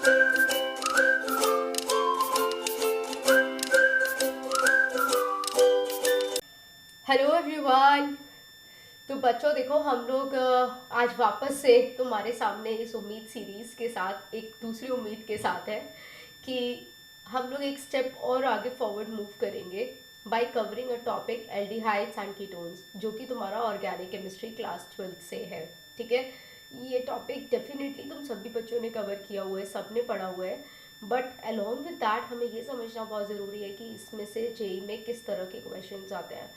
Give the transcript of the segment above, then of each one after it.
Hello everyone. तो बच्चों देखो, हम लोग आज वापस से तुम्हारे सामने इस उम्मीद सीरीज़ के साथ एक दूसरी उम्मीद के साथ है कि हम लोग एक स्टेप और आगे फॉरवर्ड मूव करेंगे bye covering a topic aldehydes and ketones, जो कि तुम्हारा ऑर्गेनिक केमिस्ट्री क्लास 12th से है। ठीक है, ये टॉपिक डेफिनेटली तुम सभी बच्चों ने कवर किया हुआ है, सबने पढ़ा हुआ है, बट अलॉन्ग विद दैट हमें ये समझना बहुत ज़रूरी है कि इसमें से जेई में किस तरह के क्वेश्चन आते हैं।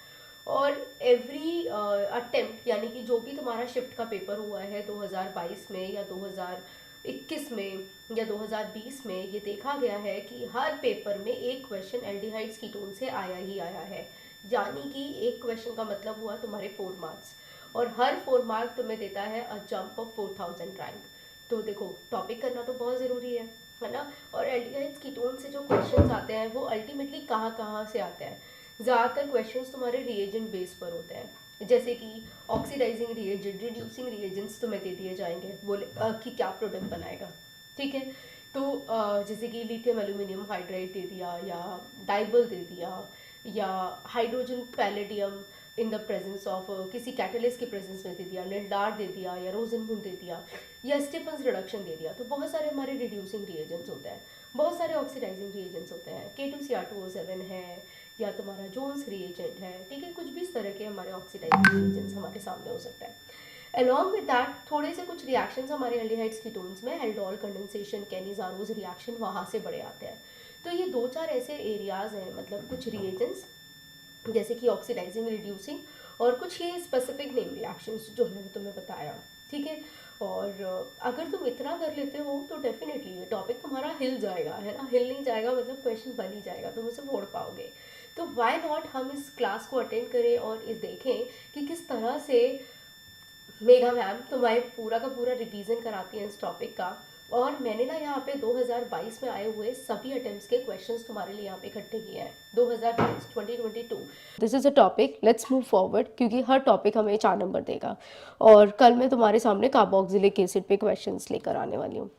और एवरी अटेम्प्ट, यानी कि जो भी तुम्हारा शिफ्ट का पेपर हुआ है 2022 में या 2021 में या 2020 में, ये देखा गया है कि हर पेपर में एक क्वेश्चन एल्डिहाइड्स कीटोन से आया ही आया है। यानी कि एक क्वेश्चन का मतलब हुआ तुम्हारे 4 मार्क्स, और हर 4 मार्क तुम्हें देता है अ जंप ऑफ 4000 रैंक। तो देखो, टॉपिक करना तो बहुत ज़रूरी है ना। और एल्डिहाइड्स कीटोन से जो क्वेश्चन आते हैं वो अल्टीमेटली कहाँ कहाँ से आते हैं। ज़्यादातर क्वेश्चंस तुम्हारे रिएजेंट बेस पर होते हैं, जैसे कि ऑक्सीडाइजिंग रिएजेंट, रिड्यूसिंग रिएजेंट्स तुम्हें दे दिए जाएंगे, बोले कि क्या प्रोडक्ट बनाएगा। ठीक है, तो जैसे कि लिथियम एल्यूमिनियम हाइड्राइड दे दिया, या डाइबल दे दिया, या hydrogen palladium in the presence of किसी कैटलिस्ट के प्रेजेंस में दे दिया, निल्डार दे दिया, या रोजनवुड दे दिया, या स्टीफन्स रिडक्शन दे दिया। तो बहुत सारे हमारे रिड्यूसिंग रिएजेंट्स होते हैं, बहुत सारे ऑक्सीडाइजिंग रिएजेंट्स होते हैं। K2Cr2O7 है, या तुम्हारा जोन्स रिएजेंट है। ठीक है, कुछ भी इस तरह के हमारे ऑक्सीडाइजिंग रिएजेंट्स हमारे सामने हो सकता है। अलॉन्ग विद दैट थोड़े से कुछ रिएक्शंस हमारे एल्डिहाइड्स कीटोन्स में, एल्डोल कंडेंसेशन, कैनिजारोज रिएक्शन, वहाँ से बड़े आते हैं। तो ये 2-4 ऐसे एरियाज हैं, मतलब कुछ रिएजेंट्स जैसे कि ऑक्सीडाइजिंग, रिड्यूसिंग, और कुछ ये स्पेसिफिक नेम रिएक्शंस जो मैंने तुम्हें बताया। ठीक है, और अगर तुम इतना कर लेते हो तो डेफिनेटली ये टॉपिक तुम्हारा हिल जाएगा, है ना। हिल नहीं जाएगा मतलब क्वेश्चन बन ही जाएगा, तुम उसे फोड़ पाओगे। तो व्हाई नॉट हम इस क्लास को अटेंड करें और इस देखें कि किस तरह से मेघा मैम तुम्हारे पूरा का पूरा रिवीजन कराती हैं इस टॉपिक का। और मैंने ना यहाँ पे 2022 में आए हुए सभी अटेम्प्ट्स के क्वेश्चंस तुम्हारे लिए यहाँ पे इकट्ठे किए हैं। 2022 this is a topic, let's move forward, क्योंकि हर टॉपिक हमें 4 नंबर देगा। और कल मैं तुम्हारे सामने कार्बोक्सिलिक एसिड पे क्वेश्चंस लेकर आने वाली हूँ।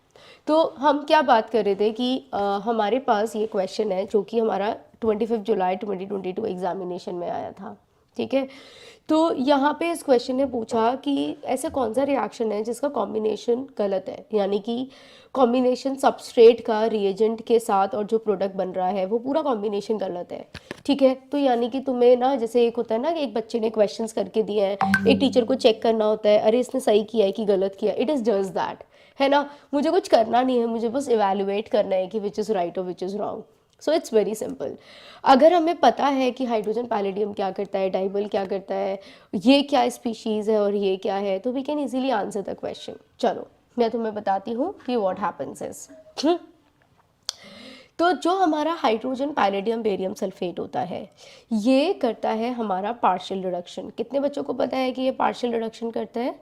तो हम क्या बात कर रहे थे कि हमारे पास ये क्वेश्चन है जो कि हमारा 25 जुलाई 2022 एग्जामिनेशन में आया था। ठीक है, तो यहाँ पे इस क्वेश्चन ने पूछा कि ऐसा कौन सा रिएक्शन है जिसका कॉम्बिनेशन गलत है, यानी कि कॉम्बिनेशन सबस्ट्रेट का रिएजेंट के साथ और जो प्रोडक्ट बन रहा है वो पूरा कॉम्बिनेशन गलत है। ठीक है, तो यानी कि तुम्हें ना, जैसे एक होता है ना कि एक बच्चे ने क्वेश्चंस करके दिए हैं, एक टीचर को चेक करना होता है, अरे इसने सही किया है कि गलत किया, इट इज़ जस्ट दैट, है ना। मुझे कुछ करना नहीं है, मुझे बस इवेल्युएट करना है कि विच इज़ राइट और which is wrong. So it's very simple. अगर हमें पता है कि हाइड्रोजन पैलेडियम क्या करता है, डाइबल क्या करता है, ये क्या स्पीशीज़ है और ये क्या है, तो we can easily answer the question. चलो मैं तुम्हें बताती हूँ कि व्हाट हैपेंस इज। तो जो हमारा हाइड्रोजन पैलेडियम बेरियम सल्फेट होता है, ये करता है हमारा पार्शियल रिडक्शन। कितने बच्चों को पता है कि ये पार्शियल रिडक्शन करता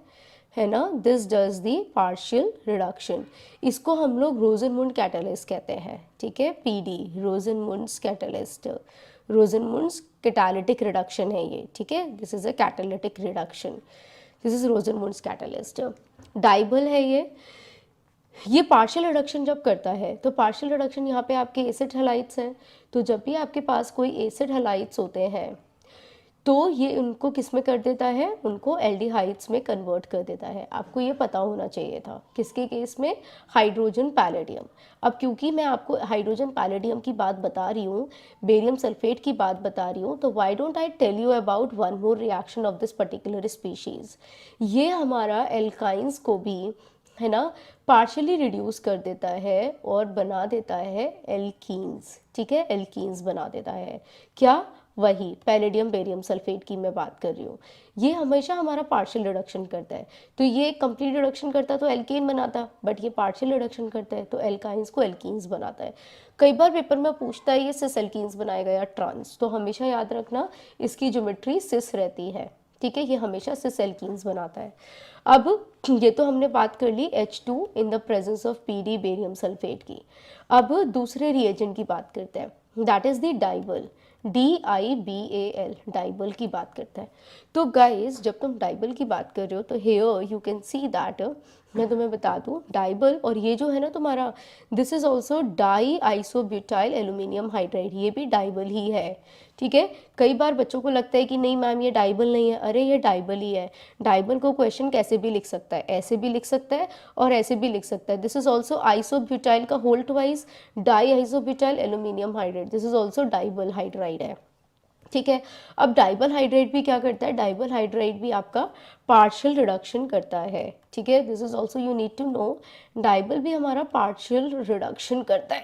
है ना। This does the partial reduction. इसको हम लोग रोजनमुंड कैटलिस्ट कहते हैं। ठीक है, PD, Rosenmund's catalyst, Rosenmund's catalytic reduction है ये। ठीक है, this is a catalytic reduction, this is Rosenmund's catalyst. DIBAL है ये पार्शियल रिडक्शन जब करता है, तो पार्शियल रिडक्शन यहाँ पे आपके एसिड हैलाइड्स हैं, तो जब भी आपके पास कोई एसिड हैलाइड्स होते हैं तो ये उनको किस में कर देता है, उनको एल्डिहाइड्स में कन्वर्ट कर देता है। आपको ये पता होना चाहिए था। किसके केस में, हाइड्रोजन पैलेडियम। अब क्योंकि मैं आपको हाइड्रोजन पैलेडियम की बात बता रही हूँ, बेरियम सल्फेट की बात बता रही हूँ, तो why don't I tell you about one more reaction of this particular species. ये हमारा एल्काइंस को भी, है ना, पार्शियली रिड्यूस कर देता है और बना देता है एल्कीन्स। ठीक है, एल्कीन्स बना देता है। क्या, वही पैलेडियम बेरियम सल्फेट की मैं बात कर रही हूँ। ये हमेशा हमारा पार्शियल रिडक्शन करता है। तो ये कंप्लीट रिडक्शन करता तो एल्केन बनाता, बट ये पार्शियल रिडक्शन करता है तो एल्काइंस को एल्कीन्स बनाता है। कई बार पेपर में पूछता है ये सिस एल्कीन्स बनाएगा या ट्रांस, तो हमेशा याद रखना इसकी ज्योमेट्री सिस रहती है। ठीक है, ये हमेशा सिस एल्कीन्स बनाता है। अब ये तो हमने बात कर ली H2 in the presence of PD barium sulphate की। अब दूसरे रिएजेंट की बात करते हैं, दैट इज द डाइबल, DIBAL, डाइबल की बात करता है। तो गाइस, जब तुम डाइबल की बात कर रहे हो तो here you can see that मैं तुम्हें बता दूं, डाइबल और ये जो है ना तुम्हारा, this is also die isobutyl aluminium hydride, ये भी डाइबल ही है। ठीक है, कई बार बच्चों को लगता है कि नहीं मैम ये डाइबल नहीं है, अरे ये डाइबल ही है। डाइबल को क्वेश्चन कैसे भी लिख सकता है, ऐसे भी लिख सकता है और ऐसे भी लिख सकता है। दिस इज ऑल्सो आइसोब्यूटाइल का whole twice di isobutyl aluminium hydride, this is also DIBAL hydride है। ठीक है, अब डाइबल हाइड्राइड भी क्या करता है, डाइबल हाइड्राइड भी आपका पार्शियल रिडक्शन करता है। ठीक है, this is also you need to know, DIBAL भी हमारा पार्शियल रिडक्शन करता है।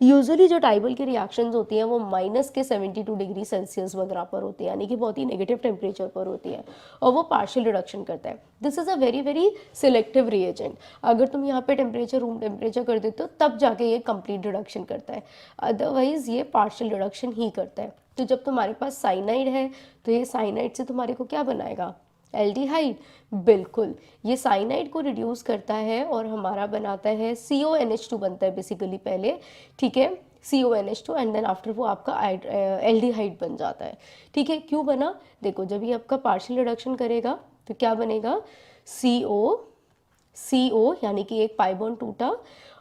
यूजुअली जो डाइबल की रिएक्शंस होती हैं वो -72 डिग्री सेल्सियस वगैरह पर होती है, यानी कि बहुत ही नेगेटिव टेम्परेचर पर होती है, और वो पार्शियल रिडक्शन करता है। This is a very very selective reagent. अगर तुम यहाँ पे टेम्परेचर रूम टेम्परेचर कर देते हो तब जाके ये कंप्लीट रिडक्शन करता है, अदरवाइज ये पार्शियल रिडक्शन ही करता है। तो जब तुम्हारे पास साइनाइड है तो ये साइनाइड से तुम्हारे को क्या बनाएगा, एल्डिहाइड। बिल्कुल, ये साइनाइड को रिड्यूस करता है और हमारा बनाता है CONH2 बनता है बेसिकली पहले। ठीक है, CONH2 एंड देन आफ्टर वो आपका एल्डिहाइड बन जाता है। ठीक है, क्यों बना, देखो जब ये आपका पार्शियल रिडक्शन करेगा तो क्या बनेगा, CO यानी कि एक पाई बॉन्ड टूटा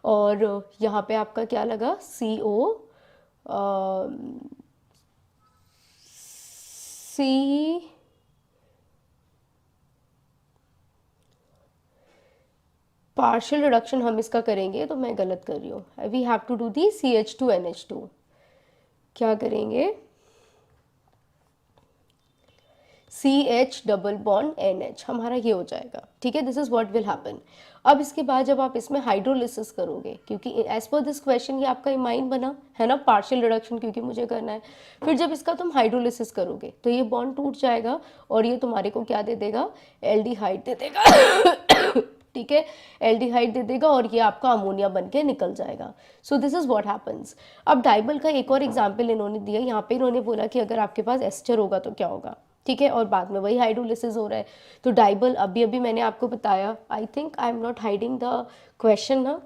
और यहाँ पे आपका क्या लगा, C पार्शियल रिडक्शन हम इसका करेंगे, तो मैं गलत कर रही हूँ, we have to do the CH2NH2। क्या करेंगे, CH डबल बॉन्ड NH हमारा ये हो जाएगा। ठीक है, this is what will happen. अब इसके बाद जब आप इसमें हाइड्रोलिसिस करोगे, क्योंकि एज पर दिस क्वेश्चन ये आपका इमाइन बना है ना, पार्शियल रिडक्शन क्योंकि मुझे करना है, फिर जब इसका तुम हाइड्रोलिसिस करोगे तो ये बॉन्ड टूट जाएगा और ये तुम्हारे को क्या दे देगा, एल्डिहाइड दे देगा। ठीक है, एल्डिहाइड दे देगा और ये आपका अमोनिया बन के निकल जाएगा। सो दिस इज व्हाट हैपन्स। अब डाइबल का एक और एग्जाम्पल इन्होंने दिया, यहाँ पे इन्होंने बोला कि अगर आपके पास एस्टर होगा तो क्या होगा। ठीक है, और बाद में वही हाइड्रोलिसिस हो रहा है। तो डाइबल अभी अभी मैंने आपको बताया, I think I am not hiding the question ना।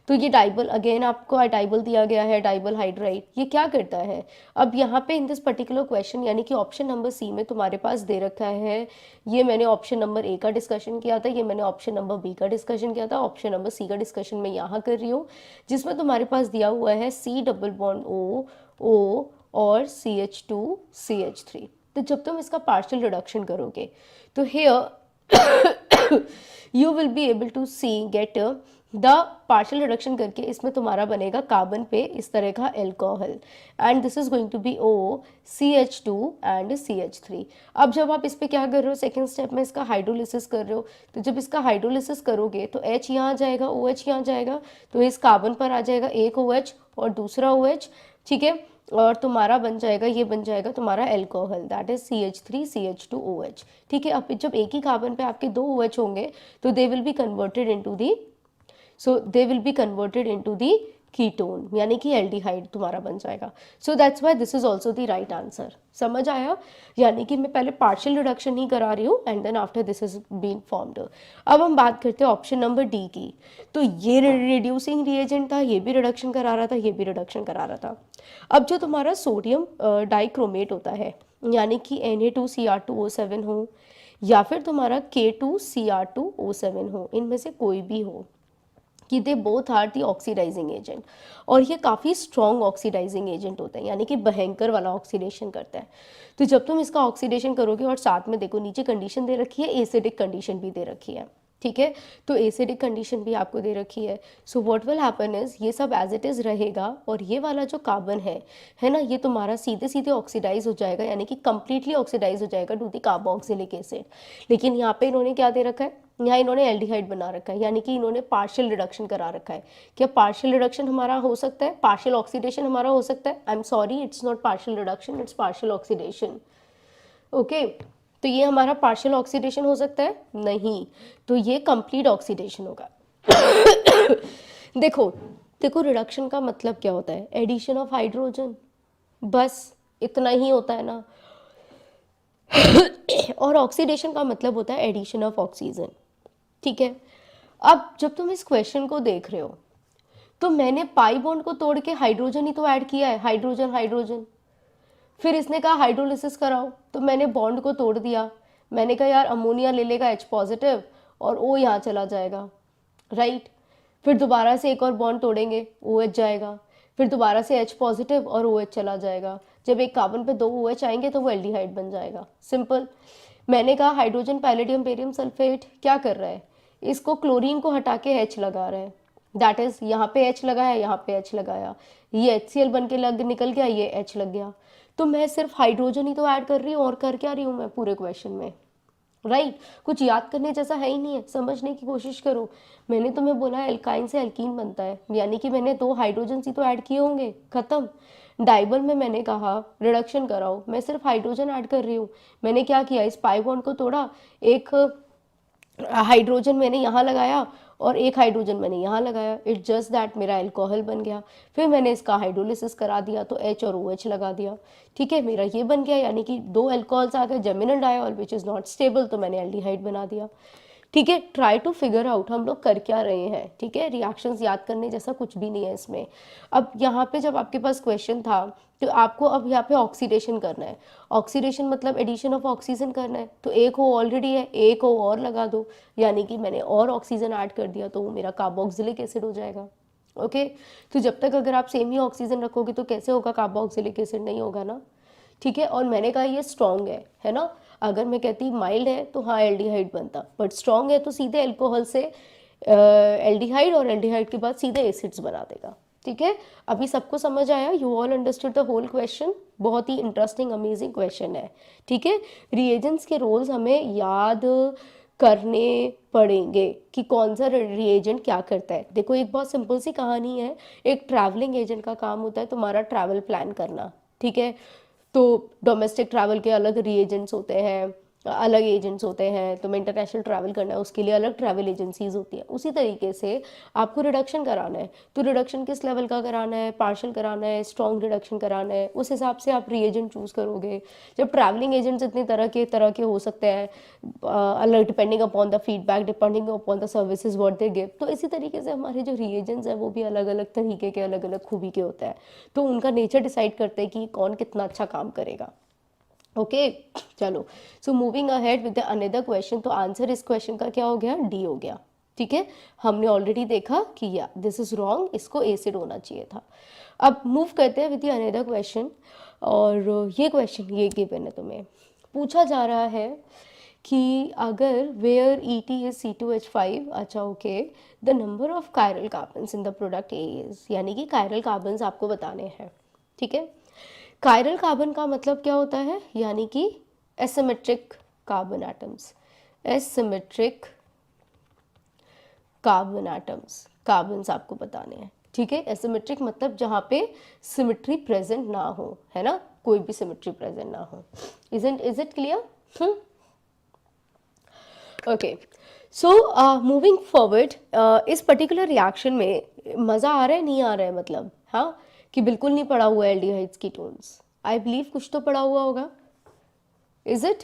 तो ये डाइबल अगेन आपको डाइबल दिया गया है, डाइबल हाइड्राइड, ये क्या करता है। अब यहाँ पे इन दिस पर्टिकुलर क्वेश्चन यानी कि ऑप्शन नंबर सी में तुम्हारे पास दे रखा है, ये मैंने ऑप्शन नंबर ए का डिस्कशन किया था, ये मैंने ऑप्शन नंबर बी का डिस्कशन किया था, ऑप्शन नंबर सी का डिस्कशन मैं यहाँ कर रही हूँ, जिसमें तुम्हारे पास दिया हुआ है C डबल बॉन्ड O और CH2CH3। तो जब तुम इसका पार्शियल रिडक्शन करोगे तो here you will be able to see get the partial reduction करके इसमें तुम्हारा बनेगा कार्बन पे इस तरह का alcohol, and this is going to be O CH2 and CH3। अब जब आप इस पे क्या कर रहे हो, सेकेंड स्टेप में इसका हाइड्रोलिसिस कर रहे हो, तो जब इसका हाइड्रोलिसिस करोगे तो H यहाँ जाएगा, OH यहाँ जाएगा, तो इस कार्बन पर आ जाएगा एक OH और दूसरा OH। ठीक है, और तुम्हारा बन जाएगा, ये बन जाएगा तुम्हारा एल्कोहल, दैट इज CH3CH2OH। ठीक है, अब जब एक ही कार्बन पे आपके दो OH होंगे तो they will be converted into the ketone, यानी कि एल्डिहाइड तुम्हारा बन जाएगा। So that's why this is also the right answer. समझ आया, यानी कि मैं पहले पार्शियल रिडक्शन ही करा रही हूँ and then after this is been formed. अब हम बात करते हैं ऑप्शन नंबर डी की। तो ये रिड्यूसिंग रिएजेंट था, ये भी रिडक्शन करा रहा था, ये भी रिडक्शन करा रहा था। अब जो तुम्हारा सोडियम डाइक्रोमेट होता है, यानी कि Na2Cr2O7 हो या फिर तुम्हारा K2Cr2O7 हो, इनमें से कोई भी हो, कि they both are the oxidising agent, और ये काफ़ी स्ट्रॉन्ग ऑक्सीडाइजिंग एजेंट होता है, यानी कि भयंकर वाला ऑक्सीडेशन करता है। तो जब तुम इसका ऑक्सीडेशन करोगे, और साथ में देखो नीचे कंडीशन दे रखी है, एसिडिक कंडीशन भी दे रखी है। ठीक है, तो एसिडिक कंडीशन भी आपको दे रखी है। So what will happen is, ये सब एज इट इज़ रहेगा और ये वाला जो कार्बन है ना, ये तुम्हारा सीधे सीधे ऑक्सीडाइज हो जाएगा, यानी कि कंप्लीटली ऑक्सीडाइज हो जाएगा टू दी कार्बोक्सिलिक एसिड। लेकिन यहाँ पे इन्होंने क्या दे रखा है, यहाँ इन्होंने एल्डिहाइड बना रखा है, यानी कि इन्होंने पार्शियल रिडक्शन करा रखा है। क्या पार्शियल रिडक्शन हमारा हो सकता है, पार्शियल ऑक्सीडेशन हमारा हो सकता है? I am sorry, it's not partial reduction, it's partial oxidation. Okay, तो ये हमारा पार्शियल ऑक्सीडेशन हो सकता है? नहीं, तो ये कंप्लीट ऑक्सीडेशन होगा। देखो देखो, रिडक्शन का मतलब क्या होता है, एडिशन ऑफ हाइड्रोजन, बस इतना ही होता है ना। और ऑक्सीडेशन का मतलब होता है एडिशन ऑफ ऑक्सीजन। ठीक है, अब जब तुम इस क्वेश्चन को देख रहे हो तो मैंने पाई बॉन्ड को तोड़ के हाइड्रोजन ही तो ऐड किया है, हाइड्रोजन हाइड्रोजन। फिर इसने कहा हाइड्रोलिसिस कराओ, तो मैंने बॉन्ड को तोड़ दिया, मैंने कहा यार अमोनिया ले लेगा H पॉजिटिव और O यहाँ चला जाएगा, राइट। फिर दोबारा से एक और बॉन्ड तोड़ेंगे, OH जाएगा, फिर दोबारा से H पॉजिटिव और OH चला जाएगा। जब एक कार्बन पे 2 OH आएंगे तो वो एल्डिहाइड बन जाएगा, सिंपल। मैंने कहा हाइड्रोजन पैलेडियम बेरियम सल्फेट क्या कर रहा है, इसको क्लोरीन को हटा के H लगा रहा है, दैट इज यहाँ पे H लगाया, यहाँ पे H लगाया, ये HCl बन के निकल गया, ये H लग गया। तो मैं सिर्फ हाइड्रोजन ही तो ऐड कर रही हूँ, और कर क्या रही हूँ मैं पूरे क्वेश्चन में, राइट। कुछ याद करने जैसा है ही नहीं है, समझने की कोशिश करो। मैंने तुम्हें बोला एल्काइन से एल्कीन बनता है, यानी कि मैंने 2 हाइड्रोजन ही तो ऐड किए होंगे, खत्म। डाइबल में मैंने कहा रिडक्शन कराओ, मैं सिर्फ हाइड्रोजन ऐड कर रही हूँ। मैंने क्या किया, इस पाई बॉन्ड को तोड़ा, एक हाइड्रोजन मैंने यहाँ लगाया और एक हाइड्रोजन मैंने यहाँ लगाया, इट्स जस्ट दैट मेरा एल्कोहल बन गया। फिर मैंने इसका हाइड्रोलिसिस करा दिया तो H और OH लगा दिया, ठीक है, मेरा ये बन गया, यानी कि 2 अल्कोहल्स आ गए, geminal diol which is not stable, तो मैंने एल्डिहाइड बना दिया, ठीक है। ट्राई टू फिगर आउट हम लोग कर क्या रहे हैं, ठीक है। रिएक्शंस याद करने जैसा कुछ भी नहीं है इसमें। अब यहाँ पे जब आपके पास क्वेश्चन था तो आपको अब यहाँ पे ऑक्सीडेशन करना है, ऑक्सीडेशन मतलब एडिशन ऑफ ऑक्सीजन करना है, तो एक O ऑलरेडी है, एक O और लगा दो, यानी कि मैंने और ऑक्सीजन ऐड कर दिया तो वो मेरा कार्बोक्सिलिक एसिड हो जाएगा, ओके। तो जब तक अगर आप सेम ही ऑक्सीजन रखोगे तो कैसे होगा, कार्बोक्सिलिक एसिड नहीं होगा ना, ठीक है। और मैंने कहा ये स्ट्रॉन्ग है ना। अगर मैं कहती माइल्ड है तो हाँ एल्डिहाइड बनता, बट स्ट्रॉन्ग है तो सीधे अल्कोहल से एल्डिहाइड, और एल्डिहाइड के बाद सीधे एसिड्स बना देगा, ठीक है। अभी सबको समझ आया, you all understood the whole question. बहुत ही इंटरेस्टिंग अमेजिंग क्वेश्चन है, ठीक है। रिएजेंट्स के रोल्स हमें याद करने पड़ेंगे कि कौन सा रिएजेंट क्या करता है। देखो एक बहुत सिंपल सी कहानी है, एक ट्रैवलिंग एजेंट का काम होता है तुम्हारा ट्रैवल प्लान करना, ठीक है। तो डोमेस्टिक ट्रैवल के अलग रीएजेंट्स होते हैं, अलग एजेंट्स होते हैं, तुम्हें इंटरनेशनल ट्रैवल करना है उसके लिए अलग ट्रैवल एजेंसीज होती है। उसी तरीके से आपको रिडक्शन कराना है, तो रिडक्शन किस लेवल का कराना है, पार्शियल कराना है, स्ट्रॉन्ग रिडक्शन कराना है, उस हिसाब से आप रीएजेंट चूज़ करोगे। जब ट्रैवलिंग एजेंट्स इतने तरह के हो सकते हैं, अलग depending upon the feedback, depending upon the services what they give, तो इसी तरीके से हमारे जो रीएजेंट्स हैं वो भी अलग अलग तरीके के, अलग अलग खूबी के होते हैं, तो उनका नेचर डिसाइड करते हैं कि कौन कितना अच्छा काम करेगा, ओके। चलो, so moving ahead with the another question. तो आंसर इस क्वेश्चन का क्या हो गया, डी हो गया, ठीक है। हमने ऑलरेडी देखा कि या दिस इज रॉन्ग, इसको एसिड होना चाहिए था। अब मूव करते हैं विद द अनदर क्वेश्चन, और ये क्वेश्चन ये गिवन है, तुम्हें पूछा जा रहा है कि अगर वेयर ET इज C2H5, अच्छा okay, the number of chiral carbons in the product A is, यानी कि कायरल कार्बन्स आपको बताने हैं, ठीक है। कायरल कार्बन का मतलब क्या होता है, यानी कि asymmetric carbon atoms, asymmetric carbon atoms, carbons आपको बताने हैं, ठीक है। एसिमेट्रिक मतलब जहाँ पे सिमेट्री प्रेजेंट ना हो, है ना, कोई भी सिमेट्री प्रेजेंट ना हो। Is it clear? Okay, so moving forward, इस पर्टिकुलर रिएक्शन में मज़ा आ रहा है नहीं आ रहा है, मतलब हाँ कि बिल्कुल नहीं पड़ा हुआ है एल्डिहाइड्स कीटोन्स, आई बिलीव कुछ तो पड़ा हुआ होगा, is it?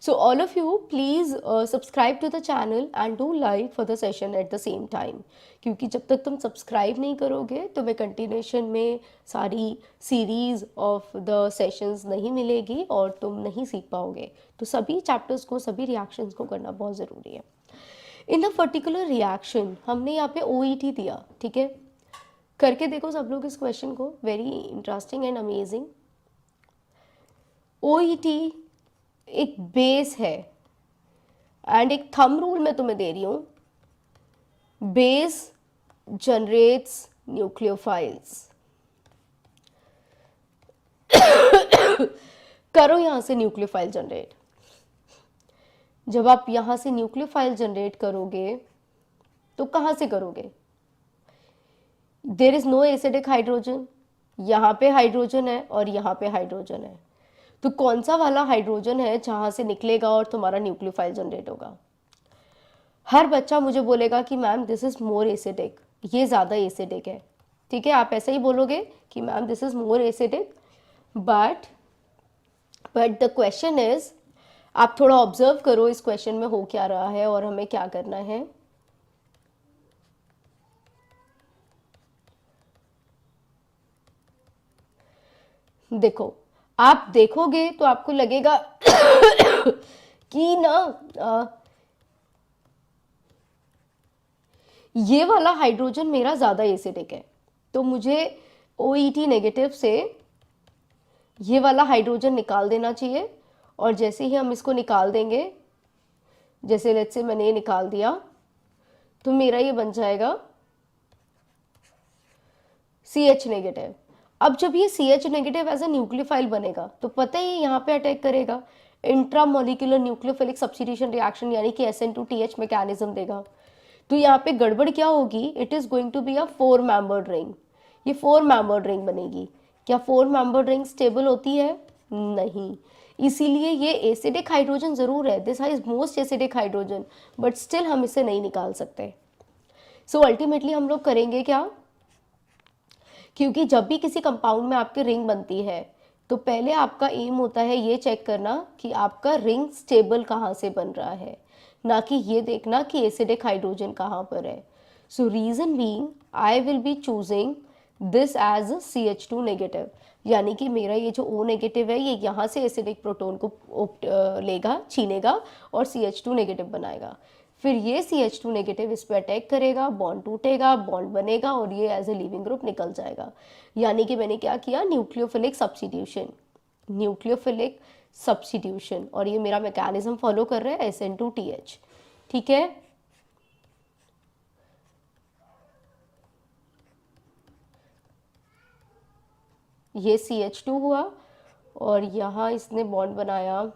So all of you please subscribe to the channel and do like for the session at the same time, क्योंकि जब तक तुम सब्सक्राइब नहीं करोगे तो मैं कंटिन्यूशन में सारी सीरीज ऑफ द सेशंस नहीं मिलेगी और तुम नहीं सीख पाओगे। तो सभी चैप्टर्स को, सभी रिएक्शंस को करना बहुत ज़रूरी है। इन द पर्टिकुलर रिएक्शन हमने यहाँ पे OET दिया, ठीक है। करके देखो सब लोग इस क्वेश्चन को, very interesting and amazing. OET एक बेस है, एंड एक थंब रूल मैं तुम्हें दे रही हूँ, बेस जनरेट्स न्यूक्लियोफाइल्स। करो यहाँ से न्यूक्लियोफाइल जनरेट। जब आप यहाँ से न्यूक्लियोफाइल जनरेट करोगे तो कहाँ से करोगे, there is no acidic hydrogen, यहाँ पे हाइड्रोजन है और यहाँ पे हाइड्रोजन है, तो कौन सा वाला हाइड्रोजन है जहाँ से निकलेगा और तुम्हारा न्यूक्लियोफाइल जनरेट होगा। हर बच्चा मुझे बोलेगा कि ma'am this is more acidic, ये ज़्यादा एसिडिक है, ठीक है। आप ऐसे ही बोलोगे कि ma'am this is more acidic, but the question is, आप थोड़ा ऑब्जर्व करो इस क्वेश्चन में हो क्या रहा है और हमें क्या करना है। देखो, आप देखोगे तो आपको लगेगा कि ना ये वाला हाइड्रोजन मेरा ज़्यादा एसिडिक है, तो मुझे OET नेगेटिव से ये वाला हाइड्रोजन निकाल देना चाहिए। और जैसे ही हम इसको निकाल देंगे, जैसे लेट्स से मैंने ये निकाल दिया, तो मेरा ये बन जाएगा CH नेगेटिव। अब जब ये CH negative as a nucleophile बनेगा तो पता ही यहाँ पे अटैक करेगा, इंट्रामोलिकुलर न्यूक्लियोफिलिक सब्स्टिट्यूशन रिएक्शन, यानी कि SN2TH मैकेनिज्म देगा। तो यहाँ पे गड़बड़ क्या होगी, it is going to be a 4 membered ring. ये 4 मेंबर्ड रिंग बनेगी। क्या 4 मेंबर्ड रिंग स्टेबल होती है? नहीं। इसीलिए ये एसिडिक हाइड्रोजन जरूर है, this is most acidic hydrogen, but still हम इसे नहीं निकाल सकते। सो अल्टीमेटली हम लोग करेंगे क्या, क्योंकि जब भी किसी कंपाउंड में आपकी रिंग बनती है तो पहले आपका एम होता है ये चेक करना कि आपका रिंग स्टेबल कहाँ से बन रहा है, ना कि ये देखना कि एसिडिक हाइड्रोजन कहाँ पर है। So reason being I will be choosing this as CH2 negative, यानी कि मेरा ये जो O नेगेटिव है ये यहाँ से एसिडिक प्रोटोन को लेगा, छीनेगा और CH2 नेगेटिव बनाएगा। फिर ये CH2 नेगेटिव इस पर अटैक करेगा, बॉन्ड टूटेगा, बॉन्ड बनेगा और ये एज ए लीविंग ग्रुप निकल जाएगा। यानी कि मैंने क्या किया, न्यूक्लियोफिलिक सब्स्टिट्यूशन, न्यूक्लियोफिलिक सब्स्टिट्यूशन, और ये मेरा मैकेनिज्म फॉलो कर रहा है SN2TH। ठीक है, ये CH2 हुआ और यहाँ इसने बॉन्ड बनाया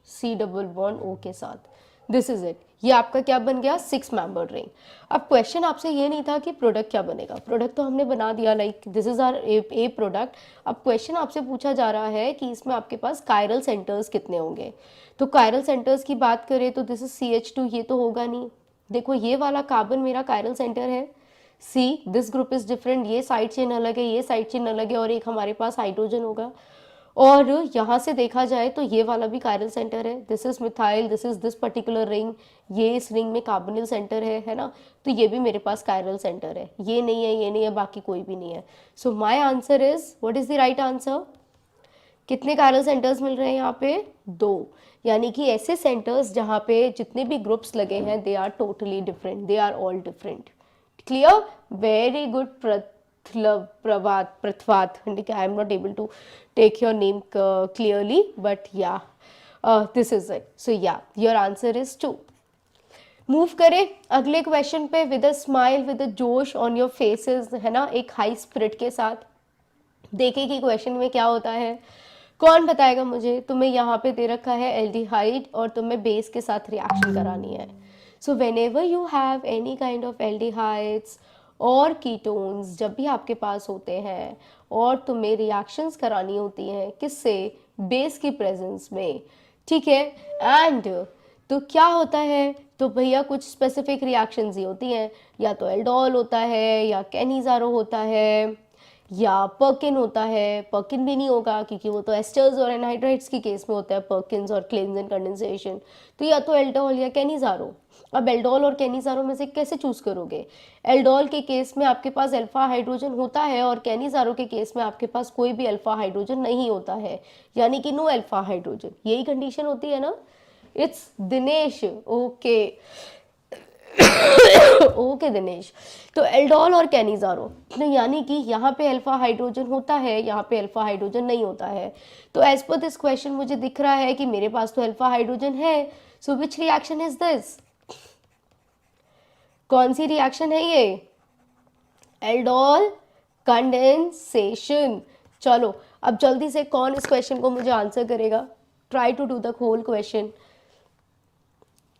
C डबल बॉन्ड O के साथ। दिस इज इट, ये आपका क्या बन गया, 6 मेंबर्ड रिंग। अब क्वेश्चन आपसे ये नहीं था कि प्रोडक्ट क्या बनेगा, प्रोडक्ट तो हमने बना दिया, like this is our a product. अब क्वेश्चन आपसे पूछा जा रहा है कि इसमें आपके पास कायरल सेंटर्स कितने होंगे। तो कायरल सेंटर्स की बात करें तो दिस इज CH2, ये तो होगा नहीं। देखो ये वाला कार्बन मेरा कायरल सेंटर है, see this group is different, ये साइड चेन अलग है, ये साइड चेन अलग है, और एक हमारे पास हाइड्रोजन होगा। और यहाँ से देखा जाए तो ये वाला भी कायरल सेंटर है, this is methyl, this is this particular ring, ये इस रिंग में कार्बोनिल सेंटर है ना, तो ये भी मेरे पास कायरल सेंटर है। ये नहीं है, ये नहीं है, बाकी कोई भी नहीं है। So my answer is, what is the right answer? कितने कायरल सेंटर्स मिल रहे हैं यहाँ पे? 2। यानी कि ऐसे सेंटर्स जहाँ पे जितने भी ग्रुप्स लगे हैं they are totally different, they are all different. Clear? Very good प्रथवात, I am not able to take your name clearly, but yeah, this is it. So yeah, your answer is 2. Move करें अगले question पे, with a smile, with a जोश on your faces, है ना, एक high spirit के साथ। देखें कि क्वेश्चन में क्या होता है। कौन बताएगा मुझे? तुम्हें यहाँ पे दे रखा है एल्डिहाइड और तुम्हें बेस के साथ रिएक्शन करानी है। So when ever you have any kind of aldehydes और कीटोन्स, जब भी आपके पास होते हैं और तुम्हें रिएक्शंस करानी होती हैं, किससे? बेस की प्रेजेंस में। ठीक है, एंड तो क्या होता है, तो भैया कुछ स्पेसिफिक रिएक्शंस ही होती हैं, या तो एल्डोल होता है, या कैनिजारो होता है, या पर्किन होता है। पर्किन भी नहीं होगा क्योंकि वो तो एस्टर्स और एनहाइड्राइड्स की केस में होता है, पर्किन्स और क्लेंज एंड कंडेंसेशन। तो या तो एल्डोल या कैनिजारो। अब एल्डोल और कैनिजारो में से कैसे चूज करोगे? एल्डोल के केस में आपके पास अल्फा हाइड्रोजन होता है और कैनिजारो के केस में आपके पास कोई भी अल्फा हाइड्रोजन नहीं होता है, यानी कि नो अल्फा हाइड्रोजन। यही कंडीशन होती है ना? It's Dinesh, okay okay Dinesh. तो एल्डोल और कैनिजारो, यानी कि यहाँ पे अल्फा हाइड्रोजन होता है, यहाँ पे अल्फा हाइड्रोजन नहीं होता है। तो एज पर दिस क्वेश्चन मुझे दिख रहा है कि मेरे पास तो अल्फा हाइड्रोजन है। सो विच रिएक्शन इज दिस? कौन सी रिएक्शन है ये? Aldol condensation. चलो अब जल्दी से कौन इस क्वेश्चन को मुझे आंसर करेगा? Try to do the whole question.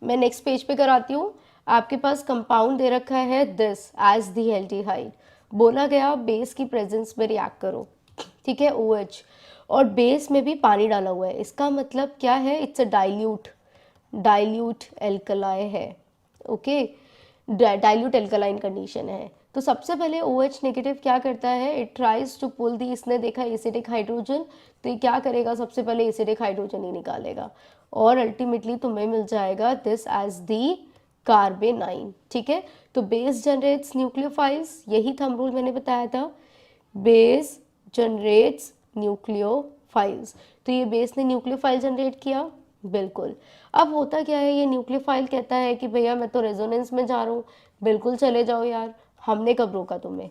मैं नेक्स्ट पेज पे कराती हूँ। आपके पास कंपाउंड दे रखा है दिस एज दी एल्डिहाइड, बोला गया बेस की प्रेजेंस में रिएक्ट करो, ठीक है, OH, और बेस में भी पानी डाला हुआ है। इसका मतलब क्या है? इट्स अ डाइल्यूट एल्कलाई है, ओके, डाइल्यूट एल्कलाइन कंडीशन है। तो सबसे पहले OH नेगेटिव क्या करता है? इट ट्राइज टू पुल दी, इसने देखा एसिडिक हाइड्रोजन, तो ये क्या करेगा? सबसे पहले एसिडिक हाइड्रोजन ही निकालेगा और अल्टीमेटली तुम्हें मिल जाएगा दिस एज दी कार्बेनाइन। ठीक है, तो बेस जनरेट्स न्यूक्लियोफाइल्स, यही थंब रूल मैंने बताया था, बेस जनरेट्स न्यूक्लियोफाइल्स। न्यूक्लियोफाइल्स। तो ये बेस ने न्यूक्लियोफाइल जनरेट किया, बिल्कुल। अब होता क्या है, ये न्यूक्लियोफाइल कहता है कि भैया मैं तो रेजोनेंस में जा रहा हूँ, बिल्कुल चले जाओ यार, हमने कब रोका तुम्हें,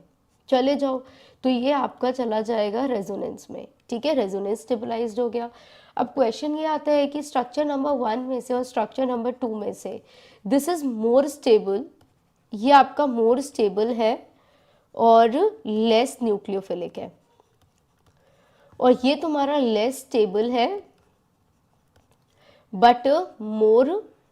चले जाओ। तो ये आपका चला जाएगा रेजोनेंस में, ठीक है, रेजोनेंस स्टेबलाइज्ड हो गया। अब क्वेश्चन ये आता है कि स्ट्रक्चर नंबर 1 में से और स्ट्रक्चर नंबर 2 में से दिस इज मोर स्टेबल, ये आपका मोर स्टेबल है और लेस न्यूक्लियोफिलिक है, और ये तुम्हारा लेस स्टेबल है बट मोर